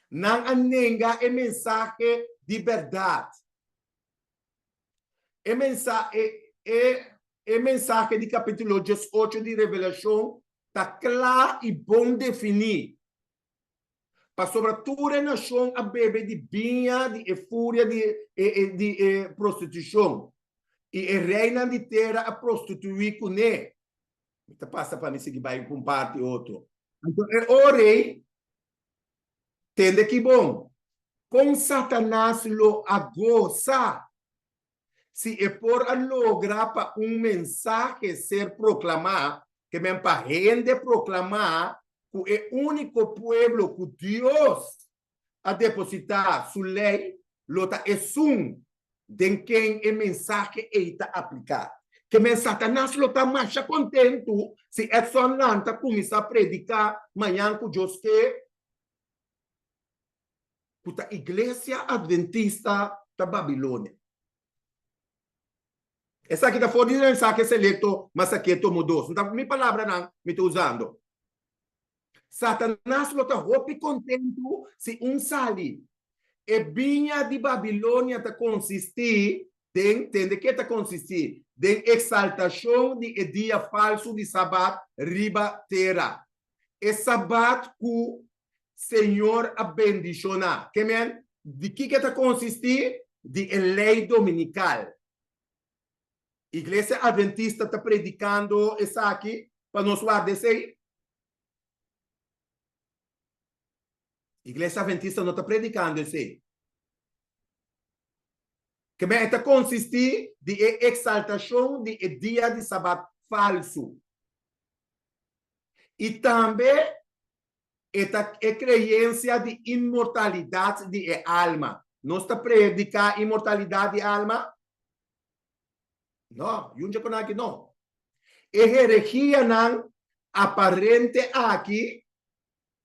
Não a nega a mensagem de verdade. o mensaje de capítulo 18 de Revelação está claro e bom definir. Para sobretudo a nação a beber de vinha, de fúria, de prostituição. E a reina de terra a prostituir com ele. Então passa para mim seguir vai para um parte e outro. Então, o rei entende que bom. Com Satanás lo agoça. Se é por a lograr para mensaje ser proclamado, que me para gente proclamar que é o único pueblo que Deus a depositar sua lei, lota é de quem o mensaje está aplicado. Que me Satanás lo está mais contento se é só lanta começar a predicar amanhã com Deus que a igreja adventista da Babilônia. Essa aqui está fora de mensaje selecto, mas aqui mudou. Então, minha palavra não me estou usando. Satanás lo está roupa contento se sali. E vinha de Babilônia está consistir, entende que está consistir? De exaltação de dia falso de sabat riba terra. E sabat que Senhor abendiciona. Que men? De que está consistir? De lei dominical. Igreja Adventista está predicando isso aqui para nós guardar. Igreja Adventista não está predicando isso. Que está consistir de exaltação de dia de sábado falso. E também esta crença de imortalidade de alma. Não está predicando imortalidade de alma? Não, eu não aqui não. Herejia não aparente aqui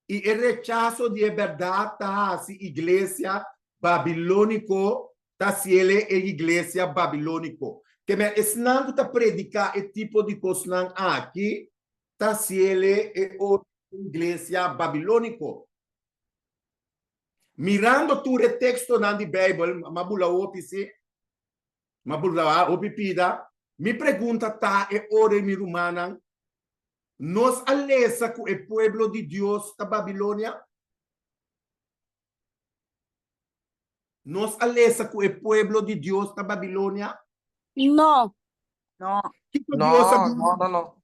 e rechazo de verdade da igreja babilônico da ciele e igreja babilônico. Que me esnando ta predicar e tipo de coisa aqui da ciele e o igreja babilônico. Mirando tu o texto na Bíblia, mabula opisi, mabula opipida, me pergunta tá e ore mi rumana, nos alesa com o pueblo de Deus da Babilônia? Nos alesa com o pueblo de Deus da Babilônia? No. No. No.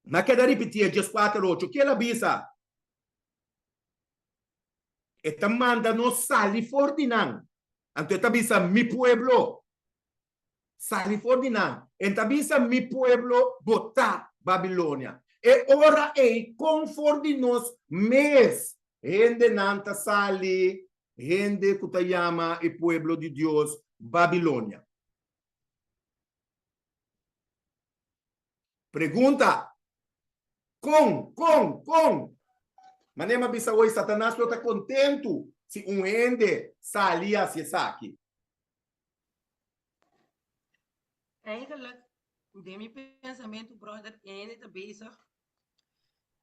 Ma queda repetir, Dios 4:8, que ela bisa? Esta manda nos sali fordinan. Anto esta bisa mi pueblo. Sali fordinan. Esta bisa mi pueblo bota Babilônia. E ora e confordinos mes. Hende nanta sali. Hende kutayama e pueblo de Deus Babilônia. Pergunta. Com. Manema bisa hoje Satanás não está contento se ende salia se aqui. Eigenlijk, de mijn pensamento, brother, ene te bezig.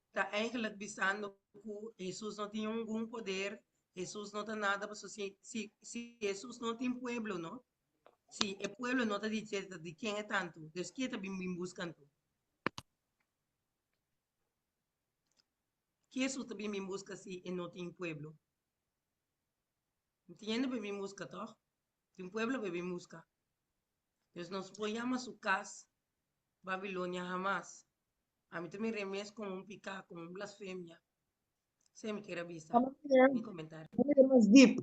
Está eigenlijk pensando que Jesus não tinha algum poder, Jesus não tem nada, mas se Jesus não tem pueblo, não? Se o pueblo não está dizendo de quem é tanto, Deus que está bem buscando. Que Jesus também me busca se não tem pueblo. Entende bem busca, toch? Tem pueblo bem busca. Deus nos apoiamos su casa, Babilônia jamás. A mim também remes como pecado, como blasfemia. Se me quer avisar, mi comentário. Mas deep.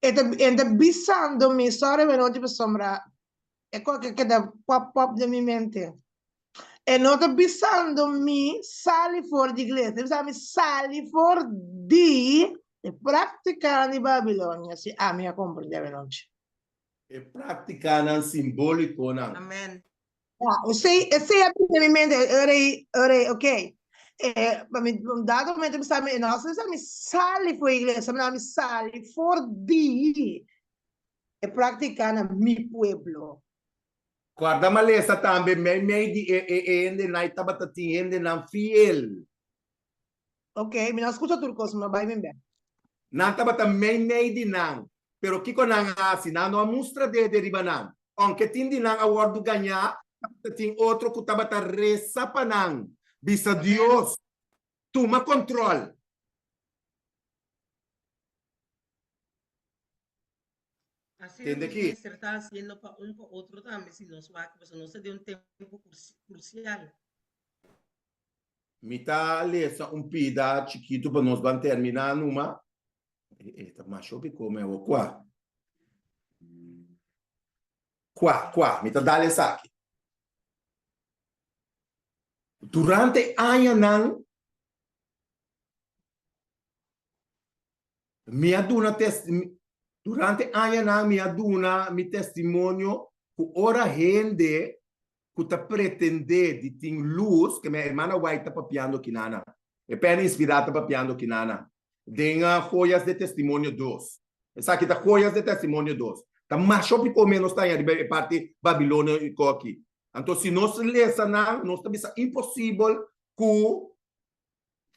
Enda bisando mi sorry me não sombra. É qualquer que dá pop de minha mente. E não tá bisando mi sali for di igreja. Bisando mi sali for di praticar na Babilônia. Se a minha compreende não. E praticando simbólico não. Amém. Eu sei a minha mente. Ok. Dado momento mi nossa mi sali for igreja, mi sali for di e praticar na mi pueblo. Guarda malesa também, meio de ende na itabatatin, ende na fiel. Ok, mi não escuta turcos, mas vai bem. Não tabata meio de não. Pero que quando assinando a mostra de ribanan, aunque tindi nang award ganhar, tem outro que tava ta reza panang, bisa Dios, toma controle. Así Entende el aqui? ministro está haciendo para un para otro también, si no se de un tiempo crucial. Me tá lesa pida chiquito para nós vamos terminar numa. Eita, macho como é o quá. Quá, me tá dando essa aqui. Durante anos, durante anos, me aduna mi testemunho que ora rende que tá pretender de ter luz, que minha irmã vai estar papiando aqui nana. É pena inspirada papiando aqui nana. Denha joias de testemunho 2. Essa aqui tá joias de testemunho 2. Tá mais ou menos tá em parte Babilônia e aqui. Então, se nós lessa não, nós também é impossível que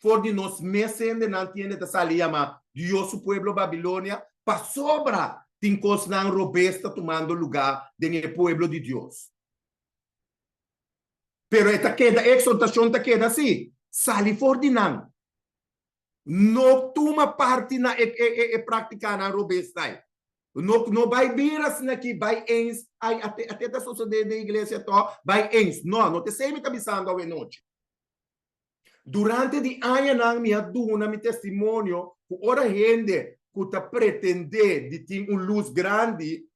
for de nós meses de não tiene de salir ama Dios o pueblo Babilônia para sobra tem coisas não robusta tomando lugar do pueblo de Deus. Pero esta queda exortação ta queda assim, sali for de não. Não toma parte na praticar na robusta. Não vai vir assim aqui, vai ens, até da sociedade da igreja to, vai ens. Não te sei me cabisando a noite. Durante de anos, minha duna, meu testemunho, que ora gente que está pretender de ter luz grande,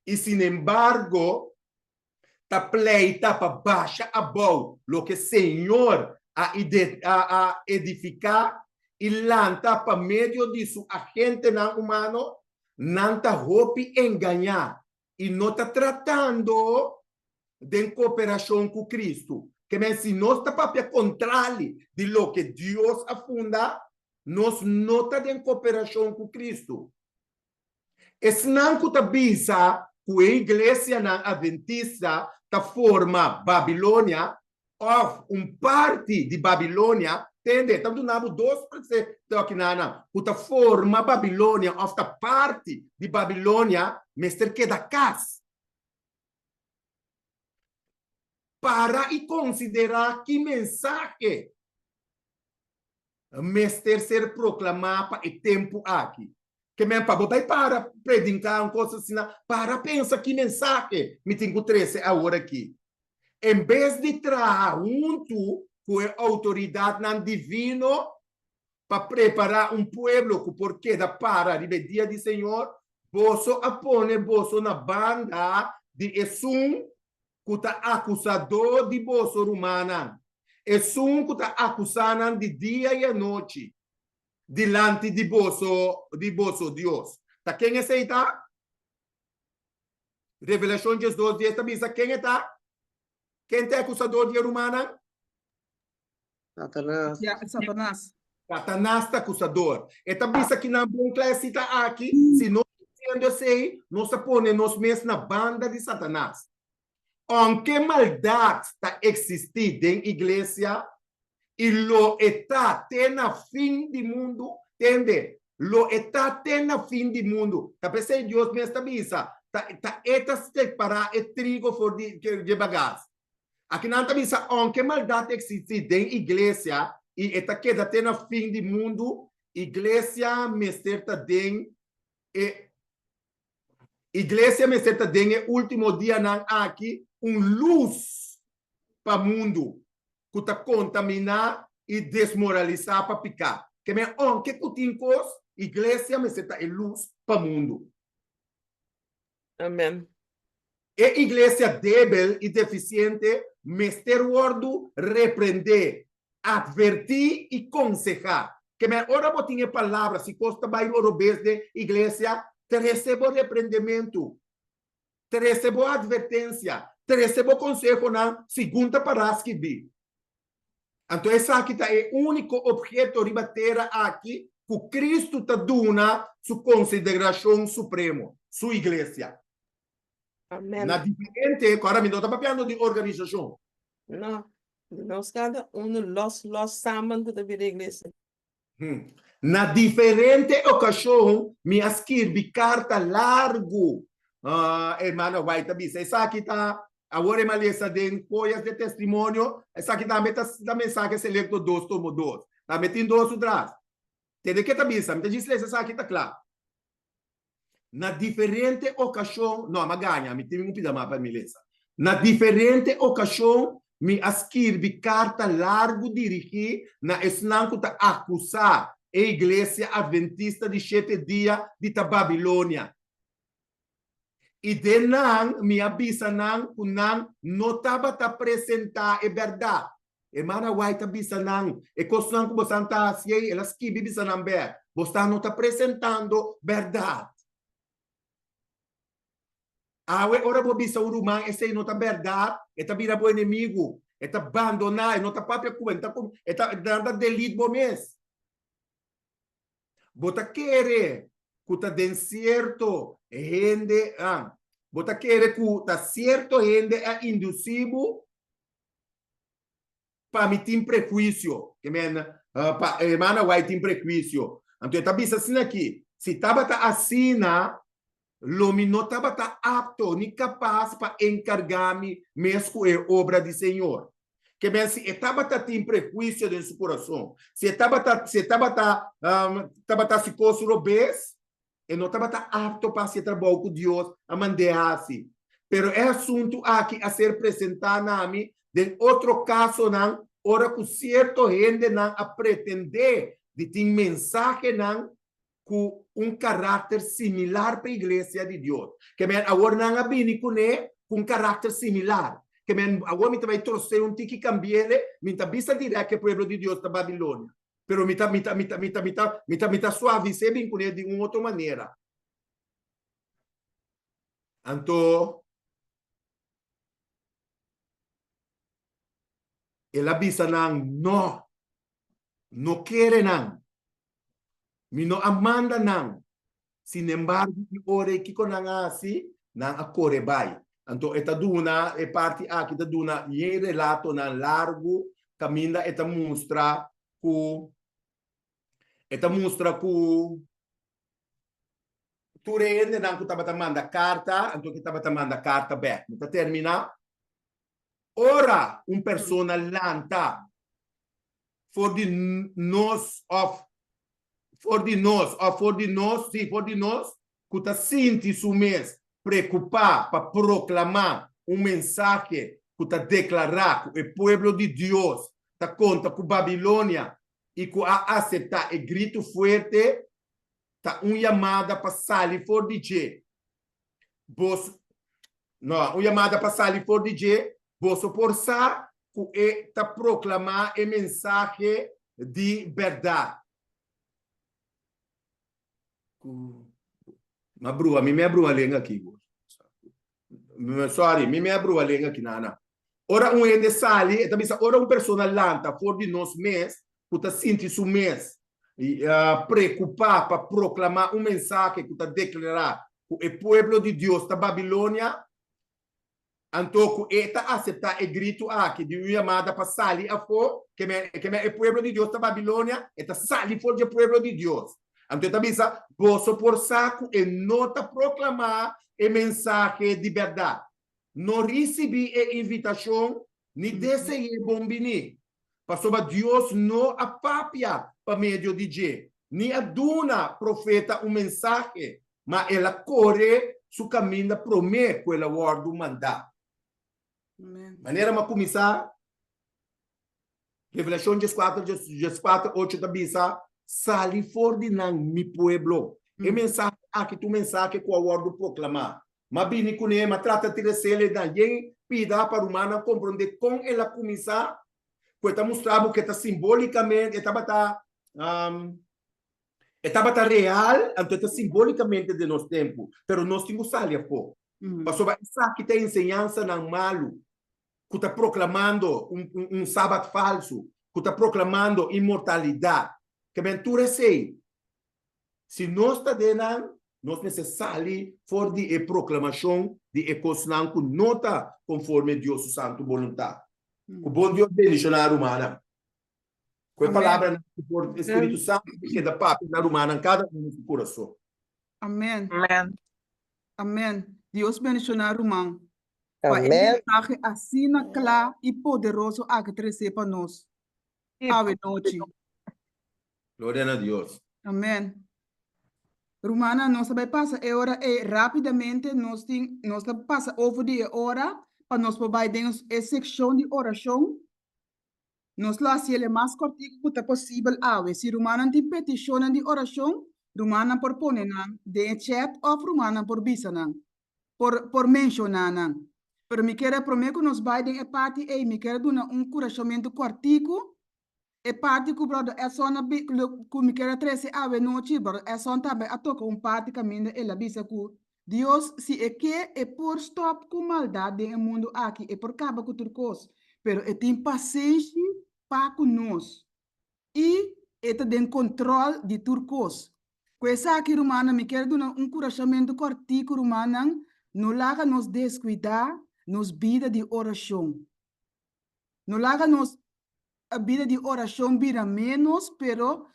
e, sin embargo, está pleita para baixa a boa, o que o Senhor a edificar, e lanta para meio disso, a gente não humano, não está roupa enganar, e não está tratando de cooperação com Cristo. Que se nós está para contrário de lo que Deus afunda, nós não está em cooperação com Cristo. Esse não que está bisa que a igreja adventista está forma Babilônia, ou parte de Babilônia, entende? Estamos dando 2% aqui na que está forma Babilônia, ou está parte de Babilônia, mas que da casa. Para e considerar que mensagem mestre ser proclamado para o tempo aqui. Que me para predicar uma coisa assim, para pensar que mensagem me tem que trazer agora aqui. Em vez de trazer junto com a autoridade não divino para preparar pueblo que porque da para o dia do Senhor, você apone você na banda de Esum, que está acusador de bolso romana. É um que está acusando de dia e noite diante de bolso Deus. Tá quem é esse aí? Revelação 12, está bisa quem está? Quem é acusador de romana? Satanás. Satanás. Satanás está acusador. Está bisa que na boa classe está aqui, se nós sendo assim, nós ponemos mesmo na banda de Satanás. Aunque maldade está existindo em igreja e lo está tendo fim do mundo, entende? Lo está tendo fim do mundo. Tá pensando Deus me está bisa, tá separar o trigo for de bagaço. Aqui não está bisa, aunque maldade existe em igreja e está queda tendo fim do mundo, igreja me está dando igreja me está dando último dia não aqui luz para o mundo que está contaminar e desmoralizar para picar. Que me que tem coisa, igreja me está luz para o mundo. Amém. E igreja débil e deficiente, Mr. Word repreender, advertir e aconselhar. Que me ora botinha palavra, se costa vai orobes de igreja, te recebo repreendimento, te recebo advertência, te recebo conselho na segunda para que vi. Então, essa aqui é o único objeto de batera aqui que Cristo está dando sua consideração suprema, sua igreja. Amém. Na diferente, agora me está falando de organização. Não, nós cada los samen de la iglesia. Na diferente ocasião, me escrevi carta largo. Irmã, vai também. Essa aqui tá. Agora é maleza de coisas de testemunho. Essa aqui também tá mensagem selecto 2 tomo 2. Tá metendo 2 atrás. Tem que tá bisa. Me diz essa aqui tá claro. Na diferente ocasião, não, mas ganha. Me tem um pidama para mileza. Na diferente ocasião, me escrevi carta largo dirigir na esnanco tá acusar a igreja adventista de 7 dias de Babilônia. E de não me avisa não não estava a apresentar a verdade. E mana vai tá bisa não. E coisa que você está assim, elas que bisa não ver. Você não está apresentando verdade. Ora vou bisa o rumang esse não tá verdade. E tá vira bom inimigo. E tá abandonar. E não tá própria conta. E tá dando delito bom mês. Bota querer que tá den certo gente bota querer que tá certo gente é induzido para me ter prejuízo que mena mana vai ter prejuízo então tá bisa assim aqui se tava tá assina Lomi não tava tá apto nem capaz para encargar-me mesmo a obra do Senhor. Que bem, se estava tem prejuízo em seu coração, se estava se fosse obês, e não estava apto para se trabalhar com Deus a mandar-se. Pero é assunto aqui a ser apresentado a mim, de outro caso não, ora com certo gente não a pretender de ter mensagem não com caráter similar para a igreja de Deus. Que bem, agora não há bem com caráter similar. Que agora me vai trouxer tiki cambiele, me tá vista direto que o povo de Deus da Babilônia. Pero me tá suavice bem com ele de uma outra maneira. Então, ele avisa não quer não, me não amanda não. Sin embargo, ore que com não assim, não acorre vai. Então, esta duna é parte aqui da duna e relato na largo caminho esta mostra tu rende não que estava manda carta, então que estava manda carta back. Então termina. Ora, persona lanta for the nose que tá senti su mês preocupar para proclamar mensagem que está declarar que o povo de Deus está contra com Babilônia e que a aceitar e grito forte está chamada para sair fora de G. Não, chamada para sair fora de G. Você forçar que está proclamar a mensagem de verdade. Ma brua, mi me brua lenga aqui. Sorry, mi me brua lenga aqui, nana. Ora ende sali, também ora persona lanta for de nos mês, que tá senti su mês, preocupar para proclamar mensagem que tá declarar que o povo de Deus da Babilônia, então que eta aceitar e grito aqui de uma chamada para sair a fora, que o povo de Deus da Babilônia, eta sair fora do povo de Deus. Então, também posso por saco e nota proclamar a mensagem de verdade. Não recebi a invitação, nem desejei bombini. Pastor Deus não apapia para meio de G. Nem aduna profeta mensagem, mas ela corre su caminho promete que ela guarda o mandato. Maneira de começar, Revelação 14, 8 da Bisa, sali fora de mi pueblo. E mensagem aqui tu mensagem que o guardo proclamar. Mas bem com ele, mas trata de receber da gente pida para o humano compreender com ela começar, que está mostrando que está simbolicamente, estava real, então está simbolicamente de nosso tempo, mas nós temos salia pô. Pastor, isso aqui tem ensinança não malo, que está proclamando sábado falso, que está proclamando imortalidade. Que aventura sei. Se nós está dentro, nós necessitamos for de proclamação de ecosnan que nota conforme Deus Santo vontade. O bom Deus bendicionar humana. Com a Amém. palavra por Espírito Santo que da papi na romana cada um no coração. Amém. Amen. Amém. Deus menciona Romão. Para ele Amém. mensaje assim claro e poderoso a que trazer para nós. Ave noite. Glória a Deus. Amém. Romana, nós vai passar a hora e rapidamente nós passa over de hora para nós providar a secção de oração. Nós lá se ele mais cortico que possível ave. Se Romana tem petição de oração, Romana por poner de chat ou Romana por bisana. Por mencionar. Pero me quero prometer que nós vai de parte e me quero dar encorajamento cortico. E parte que brother é só na que me quero trazer ave noite, brother é só também a tocar parte caminho e la bisa que Deus se é que é por stop com maldade no mundo aqui é por acabar com turcos, pero é tem paciência para conosco e é tem controle de turcos. Coisa aqui romana me quero dar encorajamento cortico romana, não laga nos descuidar nos vida de oração, não laga nos a vida de oração vira menos, pero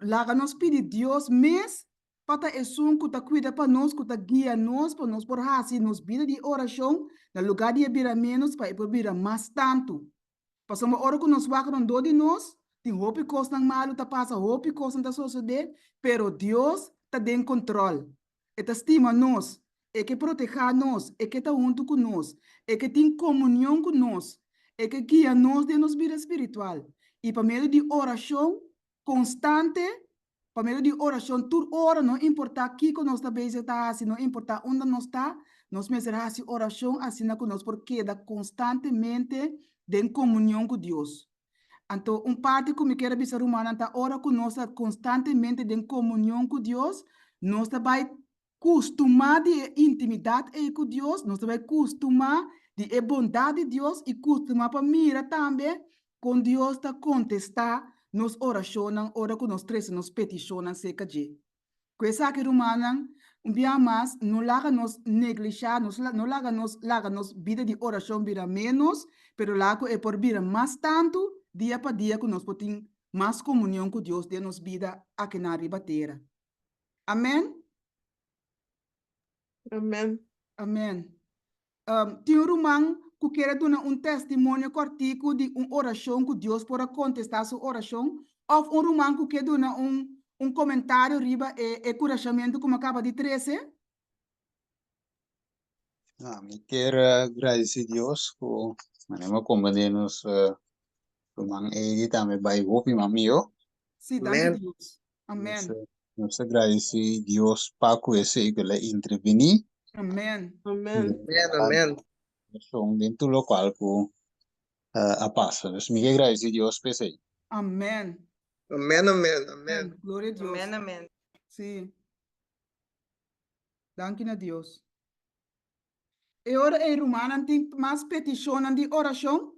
lá nos pede Deus mais para que tá cuida para nós, que tá guia nós, para nós por assim nos vida de oração, no lugar de vira menos, para ir vira mais tanto. Passamos hora que nós vamos do de nós, tem roupa coisa malo, tá passa roupa coisa tá suceder, pero Deus tá em controle. E tá estima nós, e que proteja nós, e que tá junto com nós, e que tem comunhão com nós. É que guia nós de nos vida espiritual. E para meio de oração constante, para meio de oração, toda hora, não importa aqui que nós está assim, não importa onde nós está, nós mesmos assim oração assim com nós, porque da constantemente em comunhão com Deus. Então, parte que me quero dizer humana, tá ora que nós está constantemente em comunhão com Deus, nós vai acostumar de intimidade com Deus, nós vai acostumar de bondade de Deus e costuma para mira também com Deus está contestar nos orações, ora que nós três nos petições seca de. Coisa que romana, dia mais não laga nos negligenciar, não laga nos vida de oração vira menos, pero lago é por vira mais tanto dia para dia que nós podemos mais comunhão com Deus de nos vida aqui na ribateira. Amém. Amém. Amém. Tem romano que quer dar testemunho cortico de uma oração que Deus pode contestar sua oração, ou romano que quer dar comentário riba e encorajamento como acaba de trazer? Me quero agradecer a Deus por manema compreender-nos romano e também vai ouvir mamio. Sim, danke Deus. Amém. Nós agradecer a Deus para que esse que ele intervenir. Amém. Amém. Amém. São dentro do local que a passa. Nós me agradecer a Deus por isso. Amém. Amém, amém, amém. Glória a Deus. Amém, amém. Sim. Danke a Deus. E ora em romano tem mais petição de oração?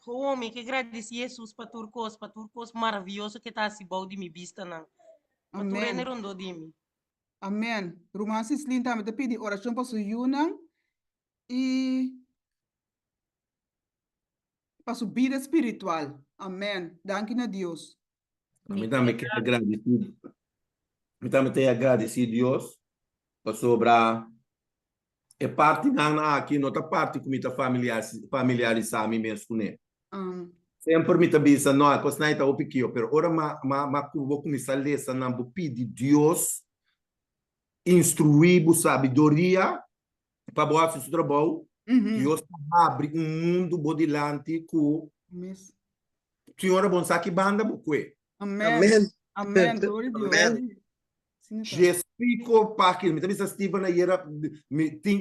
Como que agradecer Jesus para turcos maravilhoso que está se bom de me vista não. Para tu Amém. rondo de mim. Amém. Romano 6 também te pede oração para sua Yunang e para sua vida espiritual. Amém. Danke a Deus. A mim também quero agradecer. Eu também tenho agradecer a Deus para sobrar. É parte aqui, outra parte que me está familiarizar a mim mesmo com ele. Sempre me está dizendo, não, a coisa não está opinião, mas agora eu vou começar a ler essa não pedir Deus instruir a sabedoria para boa fazer o trabalho. Deus abre mundo bodilante com senhora Bonsaki banda buque. Amém. Amém. Glória a Deus. Amém. Já explico para que me também estive na era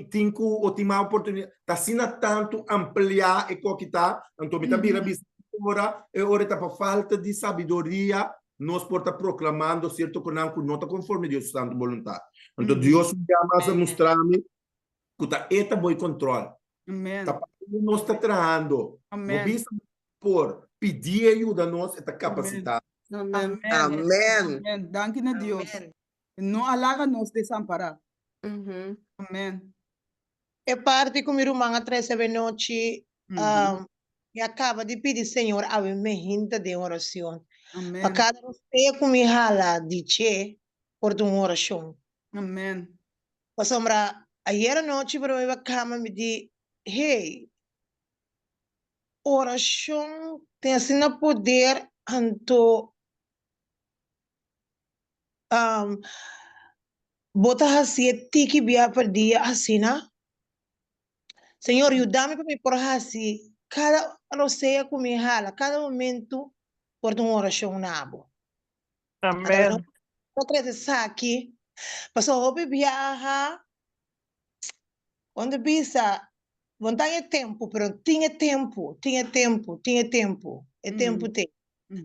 tenho última oportunidade tá sina tanto ampliar e coquitar então me também agora é hora tá para falta de sabedoria nós porta proclamando certo que não tá conforme Deus santo vontade então Deus me chama a mostrar-me que tá eta boi controle Amém. tá nós tá traindo Amém. por pedir ajuda nós eta capacidade Amém. Amém. Amém. Danke a Deus. Amém. Não alaga nos desamparar. Uhum. Amém. E parte com irmã 13 noite, Me acaba de pedir, Senhor, a me hinta de oração. Amém. Para cada você que me hala de che, por uma oração. Amém. Para sombra, ayer à noite, para eu cama me di, hey, oração tem assim no poder, anto, bota assim, tiki bia per dia, assim, na? Senhor, ajuda-me para me por assim, cada roceia que me hala, cada momento, por uma oração nabo. Amen. Não acredito aqui, passou a viajar, onde bisa, não tinha tempo, pero tinha tempo. É tempo tem.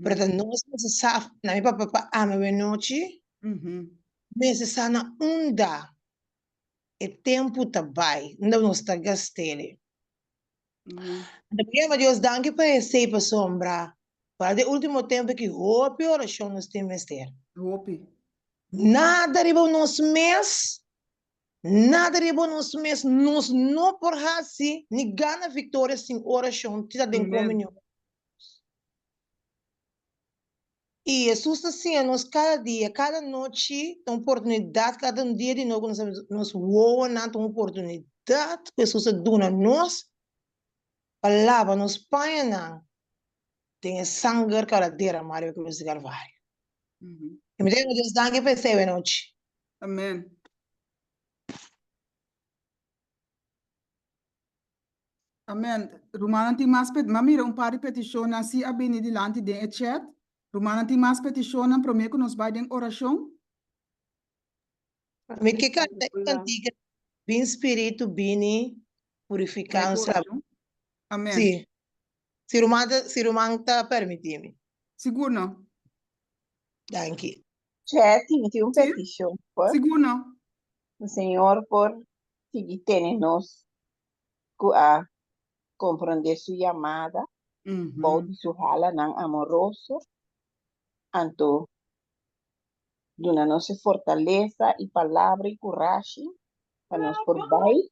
Pero nós precisamos, na minha papá ama a noite, precisamos na onda. É tempo também, não nos está gastando. Depois, Deus, danke para esse para sombra. Para o último tempo que hope a oração nos tem mestre. Hope. Nada de bom nos mês. Nada de bom nos mês. Nós não por assim, nem ganha vitória sem oração. Tira de comunhão. E Jesus assim, nós cada dia, cada noite, uma oportunidade, cada dia de novo, nós voamos na oportunidade que Jesus dá a nós. Palavra nos paia tem sangue cada dia, Maria, que nos garvar. E me diga, Deus, danke para essa noite. Amém. Amém. Romana tem mais mira um par de petições assim a bem dilante de chat. Romana tem mais petições para mim que nos vai em oração. Me que cantiga, bem espírito, bem purificando. Amém. Sim. Se Romana está permitindo. Seguro. Danke. Chat, tem uma petição. Seguro. O Senhor por seguir tendo-nos a compreender sua chamada, pode sua não amoroso, anto dona nossa fortaleza e palavra e coragem para nos por bem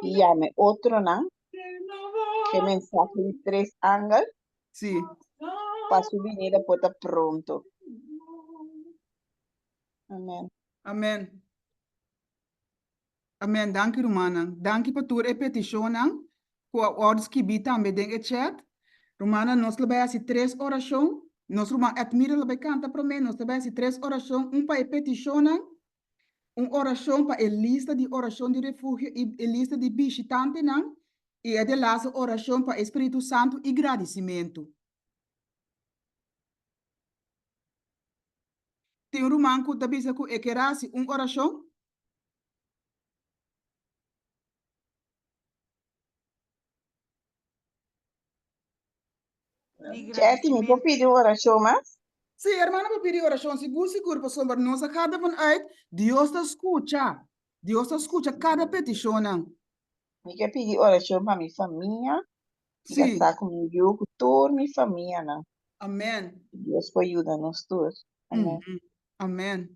e ame outro não que mensagem de 3 ángeles sim para sua venida pode estar pronto. Amém. Amém. Amém. Danke, Romana. Danke por tua repetição, não? Com ordens que bita também dentro do chat. Romana, nós levamos assim 3 orações. Nós Romana admira levamos canta para mim. Nós levamos assim 3 orações. Para repetição, não? Uma oração para a lista de oração de refúgio e a lista de visitante, não? E a de laatste oração para o Espírito Santo e agradecimento. Tem um romano que também se equerase uma oração? Chat, me pode pedir oração mais? Sim, hermana, vou pedir oração. Seguro, para sombra. Nossa, cada vanuit, Deus te escuta. Deus te escuta cada petição, não? Me quer pedir oração para minha família. Sim. Que está comigo, com toda minha família, não? Amém. Deus pode ajudar-nos todos. Amém. Amém.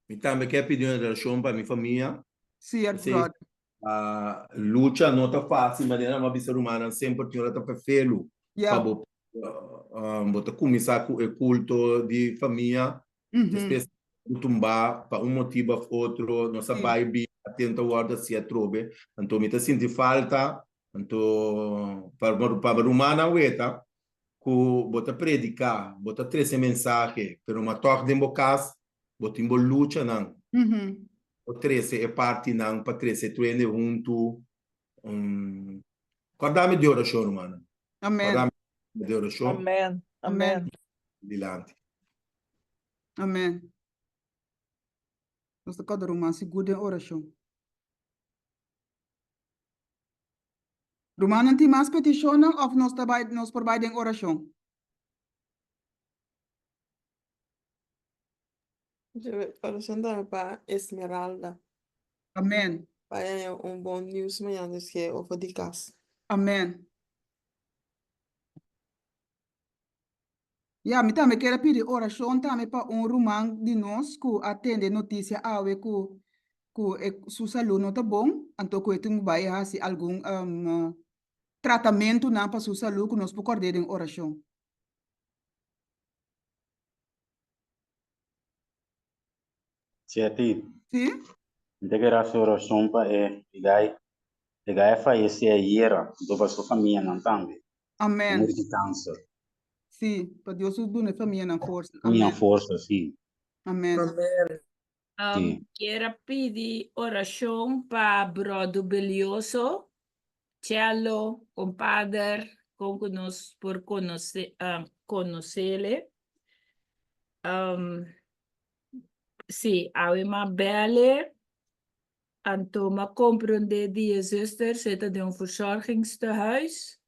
Eu também quero pedir uma oração para minha família. Sim, brother. A luta não está fácil, mas é uma visão humana sempre tem hora para fê-lo. Para começar com o culto de família, depois tumbar para motivo ou outro, nossa Bíblia atenta guarda se a trobe. Então me senti falta, então para humana ueta, que bota predicar, bota trazer mensagem, pero uma toque de bocas, bota em luta não. O 13 é parte não para 13 treine junto. Guardame de oração, humana. Amém. De oração. Amém. Amém. Dilante. Amém. Nós cada romano seguro em oração. Romano tem mais petição ou nós trabalhamos em oração? Oração também para Esmeralda. Amém. Para bom news amanhã, que é over de casa. Amém. Me também quero pedir oração também para romano de nós que atende notícia awe que sua saúde não está bom, então que tu vai assim algum tratamento na para sua saúde que nós podemos em oração. Certo? Sim? Integração oração para pegar falecer aí era do sua família não também. Amém. Morrer de câncer. Sim, para Deus nos dê família na força. Minha Amém. força, sim. Amém. Sim. Quero pedir oração para Brodo Belioso, Cello, compadre, com nós por conhecê-lo. Sim, há uma bela, Antoma compreende die zuster zitten de een verzorgingstehuis.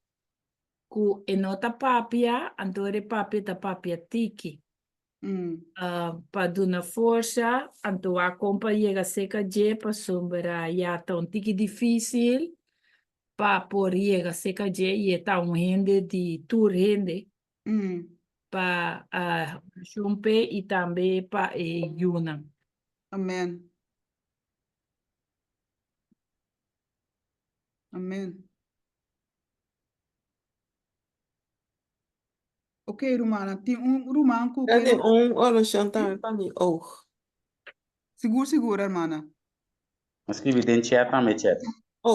Ku enota papia, antore papia ta papia tiki. Pa duna força, anto a compa llega seca je pa sombra ya ta un tiki difícil. Pa por llega seca je e ta un rende de tour rende. Pa chumpe e também pa yuna. Amém. Amém. Ok, Romana, tem Romanco que... En oração também para mim, oog. Seguro, hermana. Escrevi dentro chat também, chat.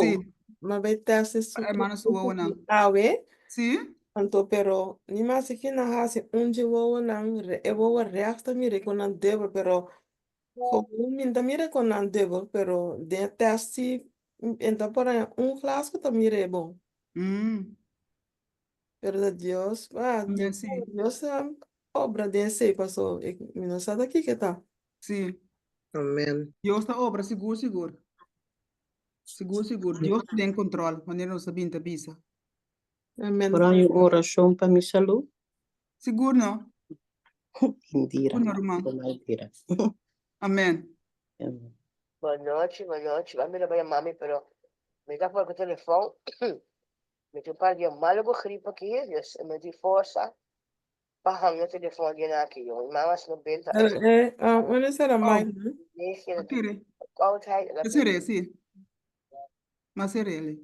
Sim. Mas vai ter esse Hermana sua, não. awe. Sim? Anto pero ni mas aqui na hasi unji wo nang e wo reacta mire con an devil pero como minta mire con an devil pero de testi enta por clase que mire bom. Pero de Dios, Dios, Sim. Dios obra de esse passou e não sabe aqui que tá. Sim. Amém. Deus está obra, seguro. Seguro. Deus tem controle, maneira não sabia te bisa. Amém. Por aí, oração para minha saúde. Seguro, não? Mentira. Seguro, irmão. Mentira. Amém. Boa noite. Vai me levar a mami, pero me dá por o telefone. Me tu par de mal com gripe aqui, me di força. Para o telefone aqui, eu mas no belta. Onde será mais? Atire. Oudheid. Seré, sim. Mas seré.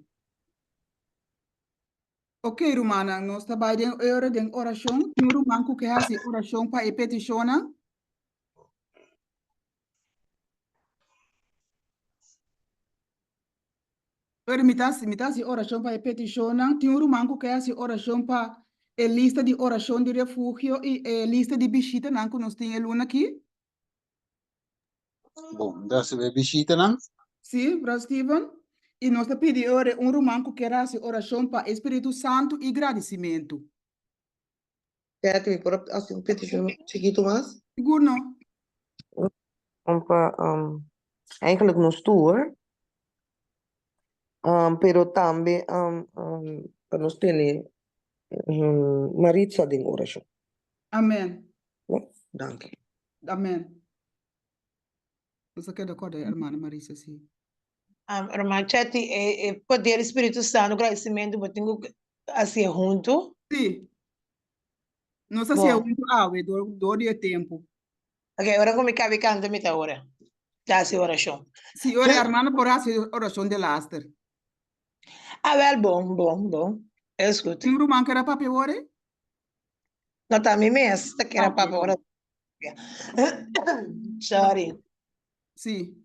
Ok, Romana, nós trabalhamos em hora de oração. Tem um romano que faz oração para a petição. Mitasi oração para a petição. Tem um romano que faz oração para a lista de oração de refúgio e a lista de visita que nós temos aqui. Bom, dá se visita não? Sim, Brother Steven. E nós pedimos um romano que faz oração para o Espírito Santo e agradecimento. Certo, me por assim petição chiquito mais. Seguro não? Eigenlijk nos tour. Pero também para nós ter Maritza de oração. Amém. Dank. Amém. Você quer de acordo, irmã Marisa, sim. Irmã Chati, poder Espírito Santo, agradecimento, eu tenho assim junto. Sim. Não sei se é muito do dia tempo. Ok, agora como cabe canto me tá hora. Já se oração. Sim, ora irmã por fazer oração de laster. Well, bom. Eu escuto. Tem um que era papel ore? Não tá me mês, tá que era papel ora. Sorry. Sim.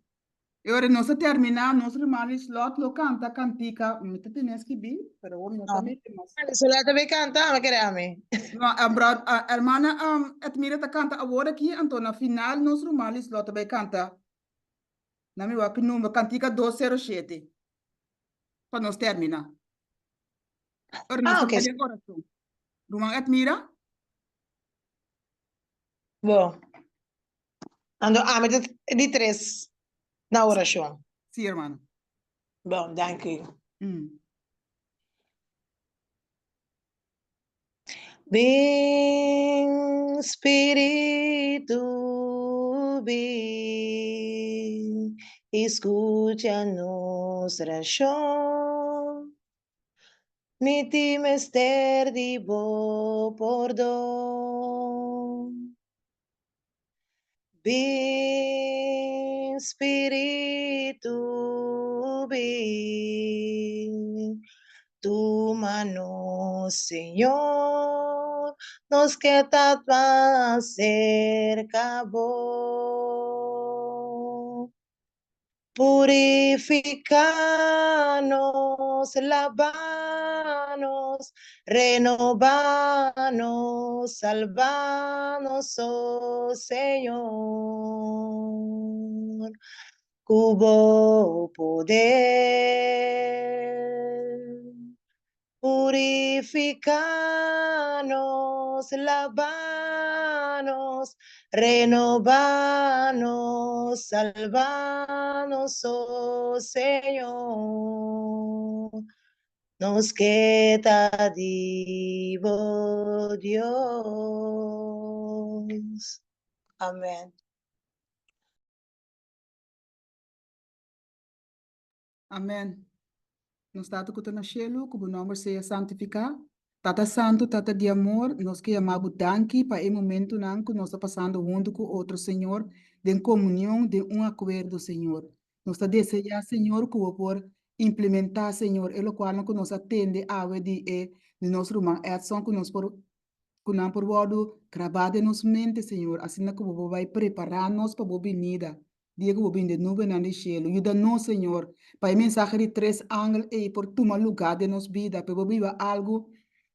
E ora nós terminar, nós irmãos lot lo canta cantica, me te tens que vir, pero hoje não também temos. Isso lá também canta, mas querer a mim. Não, a irmã admira ta canta agora aqui, então na final nós irmãos lot também canta. Na minha que número cantica 207. Para nós terminar. Ora nós ok. também oração. Irmã admira? Bom. Ando de 3 na oração. Sim, irmã. Bom, thank you. Vem, Espírito, vem, escute a nossa oração. Ni ti mester di bo pordon. Vem, Espírito, vem, tu mano, Señor, nos queda más cerca, vos. Purificanos, lavanos, renovanos, salvanos, oh Señor. Cubo poder. Purificanos, lavanos, renovanos, salvanos, oh Señor. Nos queda vivo Dios. Amén. Amém. Nos staat ook na cielo, que o nome seja santificado. Tata Santo, Tata de amor, nós que amamos danke para o momento não que nós está passando junto com outro Senhor, de comunhão, de acordo, Senhor. Nós está desejando, Senhor, que o por implementar, Senhor, e o qual que nós atende a de nosso irmão Edson, que nós por não por modo gravado em nossa mente, Senhor, assim que o vai preparar-nos para a venida. Diego o de nube na de cielo. Ajuda-nos, Senhor, para a mensagem de 3 ángeles e por tomar lugar de nos vida, para viver algo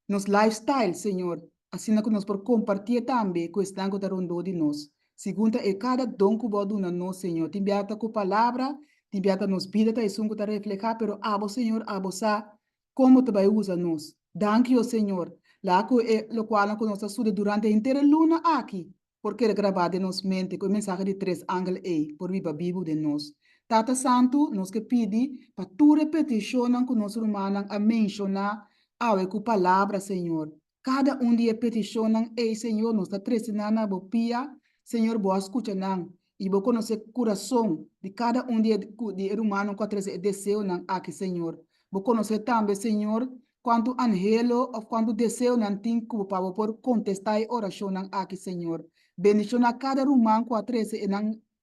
nos lifestyle, Senhor. Assim que nós por compartilhar também com este tango da rondo de nós. Segundo é cada dom que você dá nós, Senhor. Te enviata com palavra, te enviata nos vida, te sungo te reflejar, pero abo, Senhor, abo sa, como te vai usar nós. Danke, Senhor. Lá que lo qual que nós estuda durante a inteira luna aqui, porque é gravado em nossa mente com a mensagem de 3 ángeles aí, por viva vivo de nós. Tata Santo, nós que pedi para tu repetição que nós humanos a mencionar awe com palavra, Senhor. Cada de petição, ei, Senhor, nós está trecinando a bopia, Senhor, boa escuta, não. E vou conhecer o coração de cada de humano que traz desejo, não, aqui, Senhor. Vou conhecer também, Senhor, quanto anhelo ou quanto desejo, não tem que para por contestar a oração, não, aqui, Senhor. Bendição a cada humano que traz na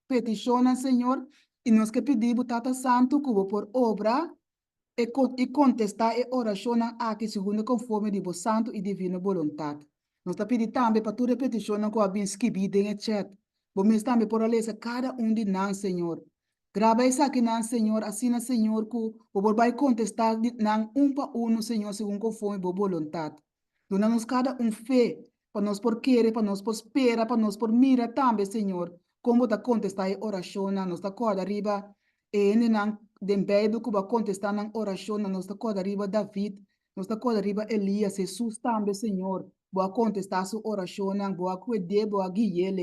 petição, Senhor, e nós que pedimos, Tata Santo, que vou por obra, e contestar a oração aqui segundo conforme de vossa santo e divina vontade. Nós está pedindo também para tu repetição que eu bem escrevido em chat. Vamos também por ler cada de nós, Senhor. Grava isso aqui, Senhor, assim, Senhor, que o vai contestar para Senhor, segundo conforme a vontade. Dona-nos cada fé, para nós por querer, para nós por esperar, para nós por mira também, Senhor. Como está contestar a oração, nós está corda arriba, e não dembedo que vai contestar na oração, nós está corda arriba David, nós está corda arriba Elias, Jesus também, Senhor. Vai contestar sua oração, vai cuidar, vai guiar.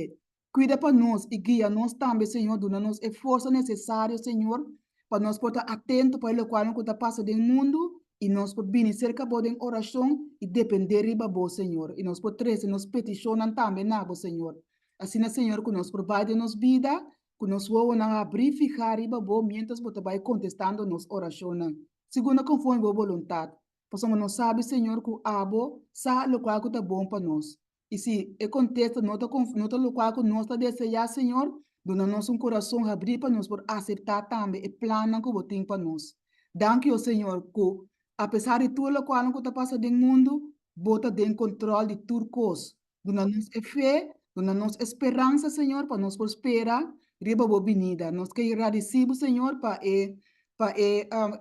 Cuida para nós e guia nós também, Senhor, dona-nos a força necessária, Senhor, para nós estar atento para o qual está passando no mundo e nós por vir cerca de oração e depender de você, Senhor. E nós por trazer nos peticionam também, Senhor. Assim, Senhor, que nós provide nos vida, que nós vamos abrir, ficar e babo, mientras você vai contestando nos orações. Segundo, conforme a vontade. Porque nós sabemos, Senhor, que o abo sabe o qual está bom para nós. E se é contesta, nota o qual que nós está desejando, Senhor, dona-nos coração abrir para nós por aceitar também o plano que você tem para nós. Danke, Senhor, que apesar de tudo o qual está passando no mundo, você tem controle de tudo coisa. Dona-nos fé, dona-nos esperança, Senhor, para nós prosperar, riba boa venida. Nós que agradecemos, Senhor, para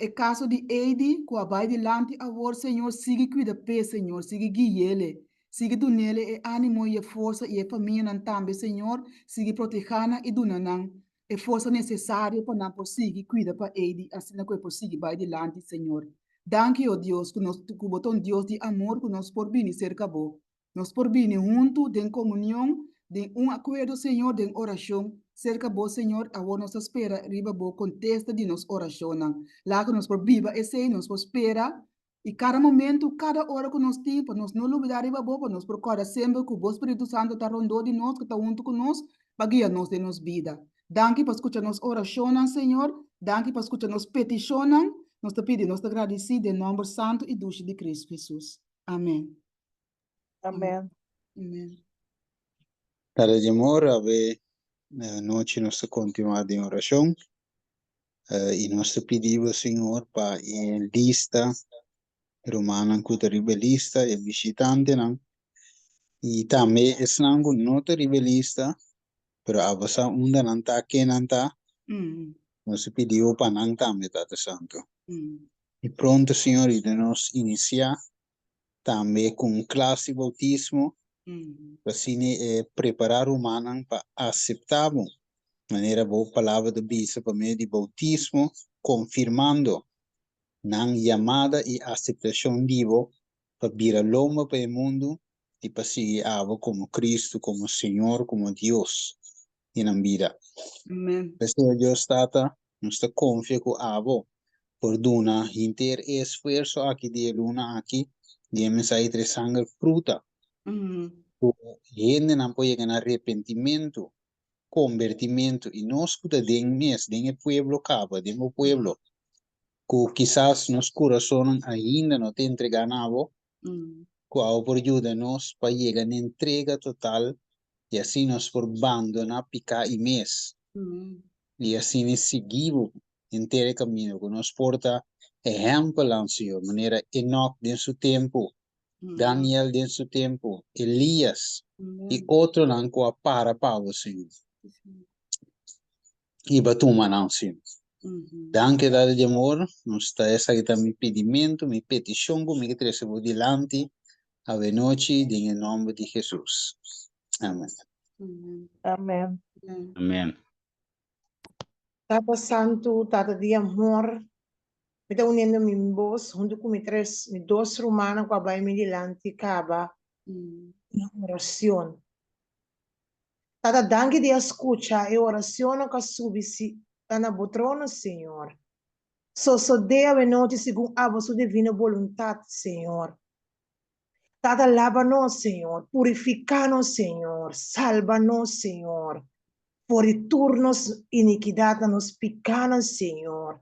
o caso de Eide, que vai delante agora, Senhor, siga cuida pé, Senhor, siga guiá-le, siga donele ânimo e força e família também, Senhor, siga protegendo e donando a força necessária para não conseguir cuidar para Eide, assim que eu consiga vai delante, Senhor. Danke, oh Deus, que nós temos Deus de amor, que nós por vir cerca bo. Nós por vir junto, em comunhão, de acordo, Senhor, de oração, cerca bo, Senhor, a nós espera, riba bo, contesta de nos oração. Lá que nós por viva esse, nós por espera, e cada momento, cada hora que nós temos, para nós não olvidar riba bo, para nós procurar sempre que o Espírito Santo está rondando de nós, que está junto com nós, para guiar-nos de nos vida. Danke por escutar nos oração, Senhor. Danke por escutar nos petição. Nós te pedimos, nós te agradecemos em nome santo e dulce de Cristo Jesus. Amém. Amém. Amém. Para de amor, a ver, noite nós continuamos em oração. E nós te pedimos, Senhor, para em lista Romana kuta rebelista e visitante nang. E também es nangu nota rebelista, pero abasa unda nanta ke nanta, nos pediu para nang também, Tata Santo. E pronto, Senhor, e nos iniciar também com classe de bautismo, assim preparar o manang para aceitar maneira boa palavra de bisa para meio de bautismo, confirmando na chamada e aceitação divo para vir a loma para o mundo e para seguir avo como Cristo, como Senhor, como Deus na vida. Amém. Senhor Deus Tata, nos está confia com avo por duna inter esforço aqui de luna aqui de mensagem de sangue fruta. Gente não pode ganhar arrependimento, convertimento e nós cuida de mes, de pueblo caba, de meu pueblo, que quizás nos corações ainda não te entregado, que por ajuda nos para chegar na entrega total e assim nos por abandonar picar e mes. E assim seguimos inteiro caminho que nos porta exemplo lá, Senhor, maneira Enoch em seu tempo, Daniel em seu tempo, Elias e outro não que para o Senhor. E batuma não, Senhor. Danke dado de amor, nos está essa que mi pedimento, mi petição, mi que recebo delante, a noite, em nome de Jesus. Amém. Amém. Amém. Tata Santo, Tata de amor, me está unindo mi voz junto com mi dois romanos que vai me delante, acaba na oração. Tata, danke de escucha e oração que subisi na botrono, Senhor. So dea noite segundo a vossa divina vontade, Senhor. Tata, lava-nos, Senhor. Purifica-nos, Senhor. Salva-nos, Senhor. Forriturnos iniquidade nos pecados, Senhor.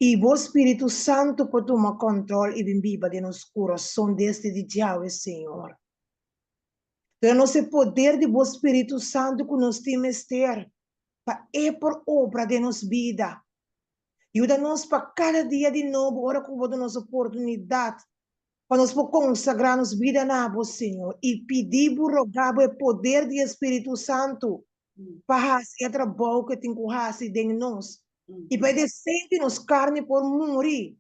E o Espírito Santo pode tomar controle e viva de nos coração deste de diabo, Senhor. Dá-nos o poder do Espírito Santo que nos temos ter para ir por obra de nos vida. Ajuda-nos para cada dia de novo, ora com a nossa oportunidade, para nós consagrar nos vida na Senhor, e pedir, rogar o poder do Espírito Santo, para fazer o trabalho que tem que fazer de nós, e para descer nos carne por morrer,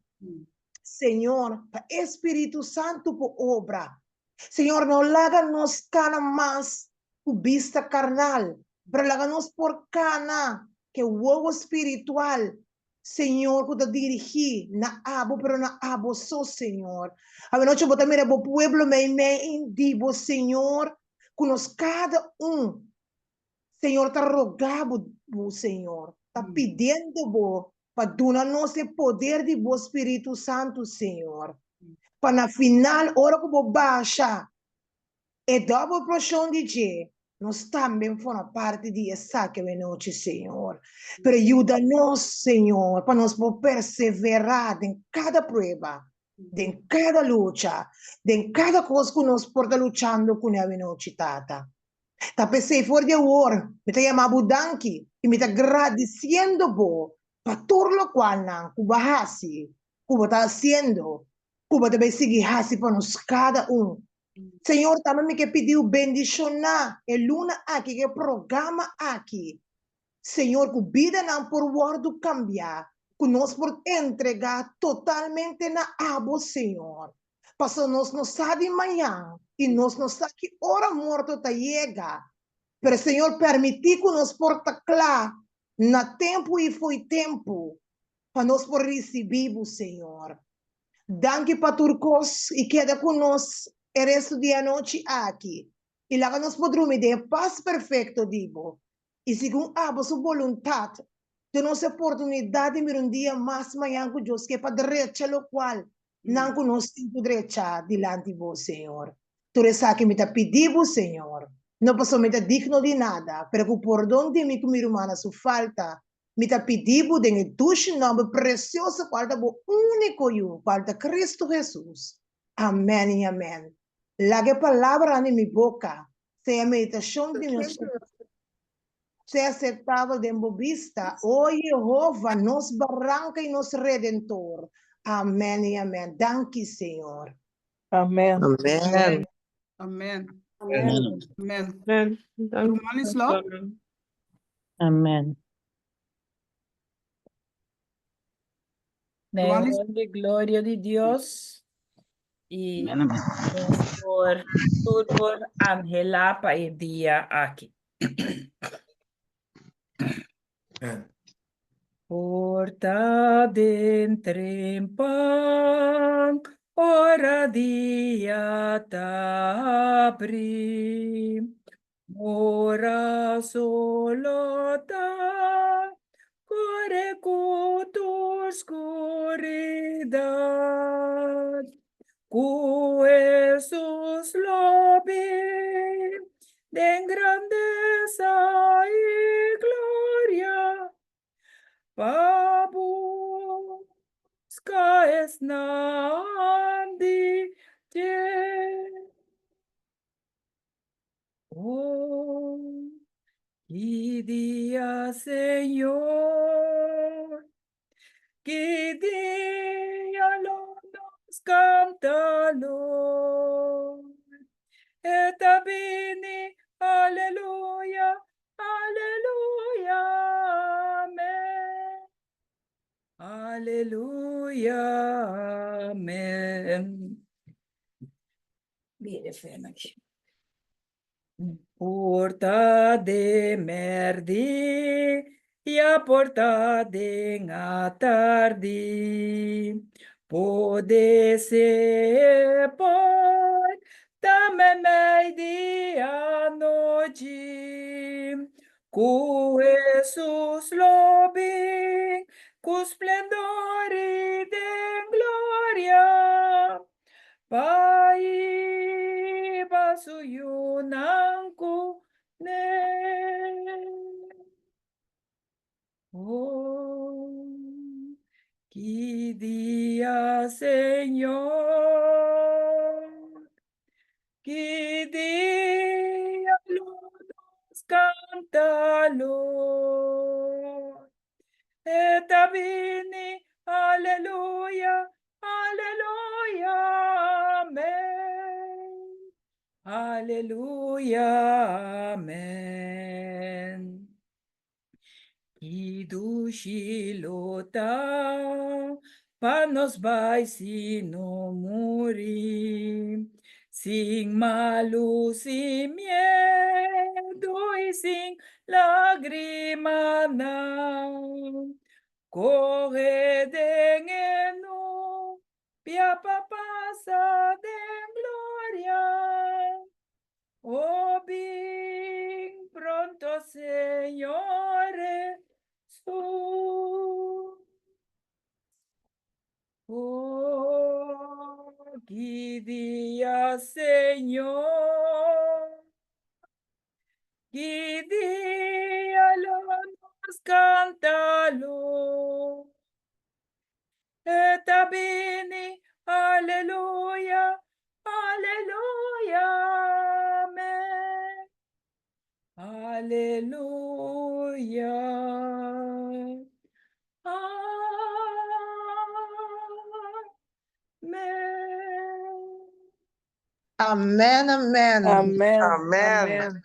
Senhor, para Espírito Santo por obra. Senhor, não larga nos cana mais por vista carnal, para larga nos por cana, que o ovo espiritual, Senhor, que te dirigir na abo, pero na abo só, Senhor. A noite botar mira bo pueblo me indivo, Senhor, que nos cada Senhor, tá rogando, Senhor, tá pedindo para dar-nos o poder de bo Espírito Santo, Senhor. Para na final, hora que bo baixa, e double porção de dia, nós também fomos parte de essa que é noite, Senhor. Pero ajuda-nos, Senhor, para nós perseverar em cada prova, em cada luta, em cada coisa que nós porta lutando com a noite, Tata. Tá pensei fora de hora, me tá chamando danke, e me tá agradecendo para tudo o qual não, que bahasi, que tá haciendo, que também seguir hasi para nós cada Senhor, também me que pediu bendicionar a luna aqui, que programa aqui. Senhor, que vida não por word cambiar, que nós por entregar totalmente na abo, Senhor. Passou nós não sabe amanhã, e nós não sabe que hora morto tá chega. Pero, Senhor, permitir que nós porta claro, na tempo e foi tempo, para nós por receber, Senhor. Danke para turcos e queda conosco o resto da noite aqui. E lá nós podemos ter paz perfeito, digo. E segundo a sua vontade, de nossa oportunidade de um dia mais amanhã com Deus, que é para direita, o qual não conosco tempo direita diante de você, Senhor. Tu sabe que me está pedindo, Senhor. Não posso me digno de nada, pero que por donde me como irmã sua falta, me está pedindo de tu nome precioso, qual é o único eu, qual é Cristo Jesus. Amém e amém. La que palavra na minha boca, seja a meditação de meus seja aceitável de vista, oh Jeová, nos barranca e nos redentor. Amém e amém. Dank u, Senhor. Amen. Amen. Amen. Amen. Amen. Amen. Dank Romani u, Slot. Pastor. Amen. Luanis- de glória de Deus. E Amén, amén. por Angela para el día aquí. Porta dentre pan, ora dia t'apri, ora solota, corre con tu oscuridad, cu Jesús lo vi, de grandeza y gloria, Babuska es nandi Oh, y día, Señor, que día lo nos cántalo. Eta bene, aleluya, aleluya, amén. Aleluya, amén. Mire, Fenach. Porta de merdi, e porta de tardi. Pode ser, pai, também meia noite. Com Jesus lobe, com esplendor e de glória. Pai, basuyunanku ne. Oh, que dia, Senhor, que dia nos canta-lo. Eta bene, aleluya, aleluya, amén. Aleluya, amén. Idushilota, panos vai se no morir, sem malus e medo e sem lágrima não. Corre de no, pia pasa de gloria. Oh, bien pronto, Señor Jesús. Oh, que día, Señor, que día lo nos cántalo. Eta bene, aleluya, aleluya, amén. Aleluya. Amém, amém. Amen. Amen.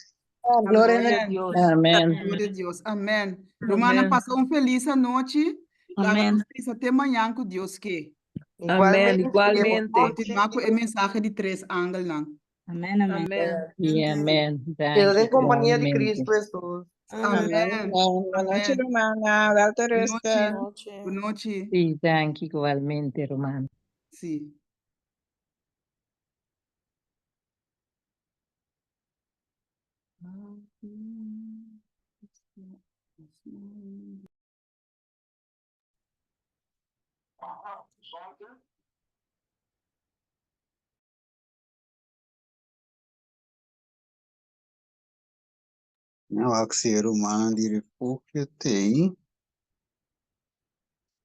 Glória a Amém. Deus. Amen. Glória a Deus. Amém. Romana, passa uma feliz noite. Amém. Até amanhã com Deus que. Amen. Igualmente. Igualmente. Continuar com a mensagem de 3 ângulos. Amén, amén. Amen. Y amén. Quedo Thank em you. companhia de Igualmente. Cristo Jesus. Amém. Boa noite, Amém. Romana. Walter Boa Esther. noite. Boa noite. Sí, thank you. Igualmente, Romana. Sim. Não, há que ser humano de refúgio tem.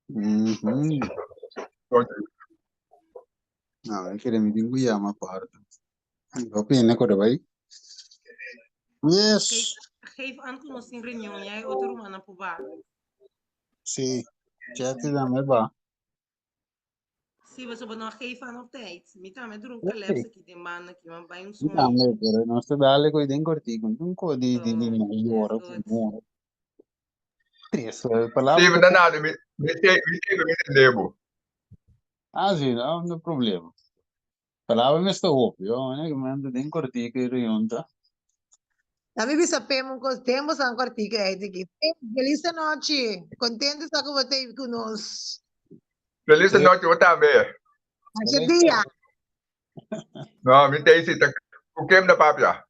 Uhum. Não, eu queria me vingar uma parte. Eu penso que vai. Yes. Geef aan que nós temos reunião, jij outra romana por bar. Sim. Já te dá mais bom. Sim, você não geven aan op tijd. Mita me drum calepse que demanda que man vai Ita me, pero no se dale ko din cortico, un ko di maior, mo. Isso, palavra. Steve danado, me entendeu. Ah, sim, não, não problema. Palavra me está óbvio, né? Que manda din cortico e rionta. Nami bisa pemo ko temos ang cortica aí aqui. Feliz noite. Contente estar com você conosco. Feliz noite, eu também. Hace dia. Não, me tem isso. O que me dá papia?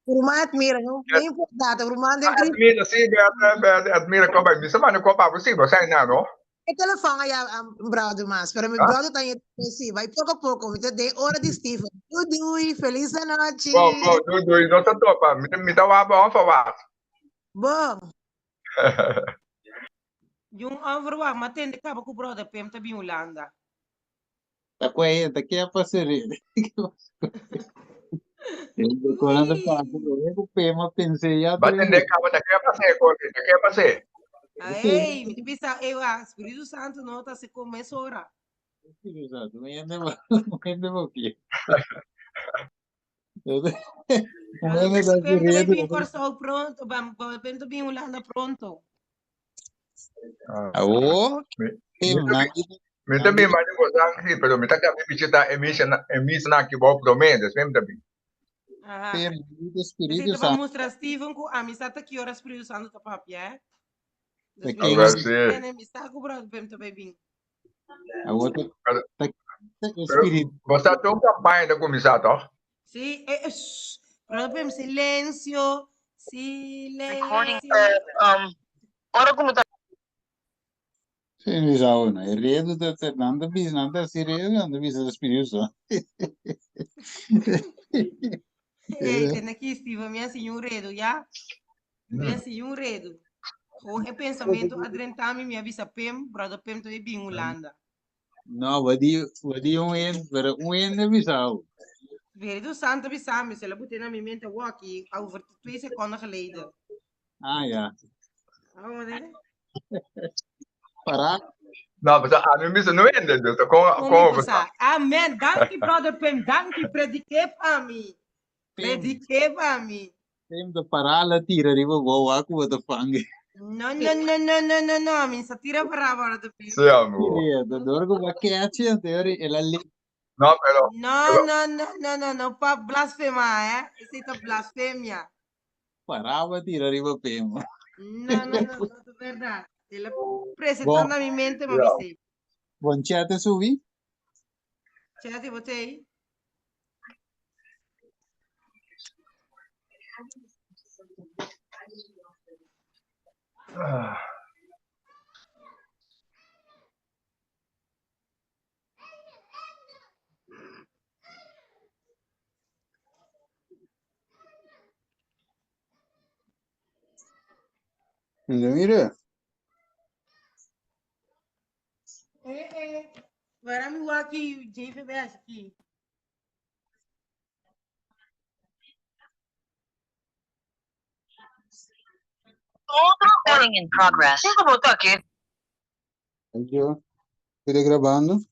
Rumah admira, não é importante. Rumah tem Admira, sim, admira como é. Me chama no copa, você vai não, não? o telefone aí um brother mas, pero meu brother tá intensivo. Aí pouco a pouco, me dê hora de Stephen. Dudu, feliz noite. Bom, Dudu, não tá topa. Me dá uma boa falar. Bom. Yung overwag, matende ka ba ko brother, PM tabi Holanda. Tá com aí, tá aqui a parceria. Quando eu passo, eu pema, pensei, já. Batende ka ba, daqui a passeio, daqui a passeio. Ei, me bisa, Espírito Santo não tá se começa a orar. Espírito Santo, não é o quê? PM também vem Corsol pronto, PM também Holanda pronto. Alô? Me também mais de coisa aqui, pero me tá que a me visita emissão aqui bom pro Mendes, mesmo também. Ah. Espírito Santo. Santo. Mostrar Steven com a missa tá que hora Espírito Santo tá papi, é? Agora sim. Me está com o brother PM também vem. A outra você tem uma campanha da comissão, tá? Sim, brother PM, silêncio. Ora como tá? Sim, já o né? Redo da nada bis nada se redo nada bis do Espírito Santo. Ei, tem aqui Steven, minha senhora, já? Minha senhora. Com o pensamento adrentame minha visa PM, brother PM também vem Holanda. Não, vadi pero é bisau. Espírito Santo bisame, se ela botar na minha mente aqui, over 2 segundos geleden. Ah, ja. Aonde? Para? Não, mas a minha missa não é ainda, com Amém, danke brother PM, danke, prediquei para mim. Prediquei para mim. Tem de parar la tira riba go aku bota fangue. Não, minha satira para agora do PM. Sim, amor. Da dorgo ba que acha teori ela li. Não, pero Não, para blasfemar, Isso é blasfêmia. Parava tira riba pemo. Não, é verdade. Ele apresentando na minha mente, mas você. Bom chat subi? Chat botei. Mira. Agora me vou aqui, JVBS aqui. Recording in progress. Quem que botou aqui? Aqui, ó. Ele gravando.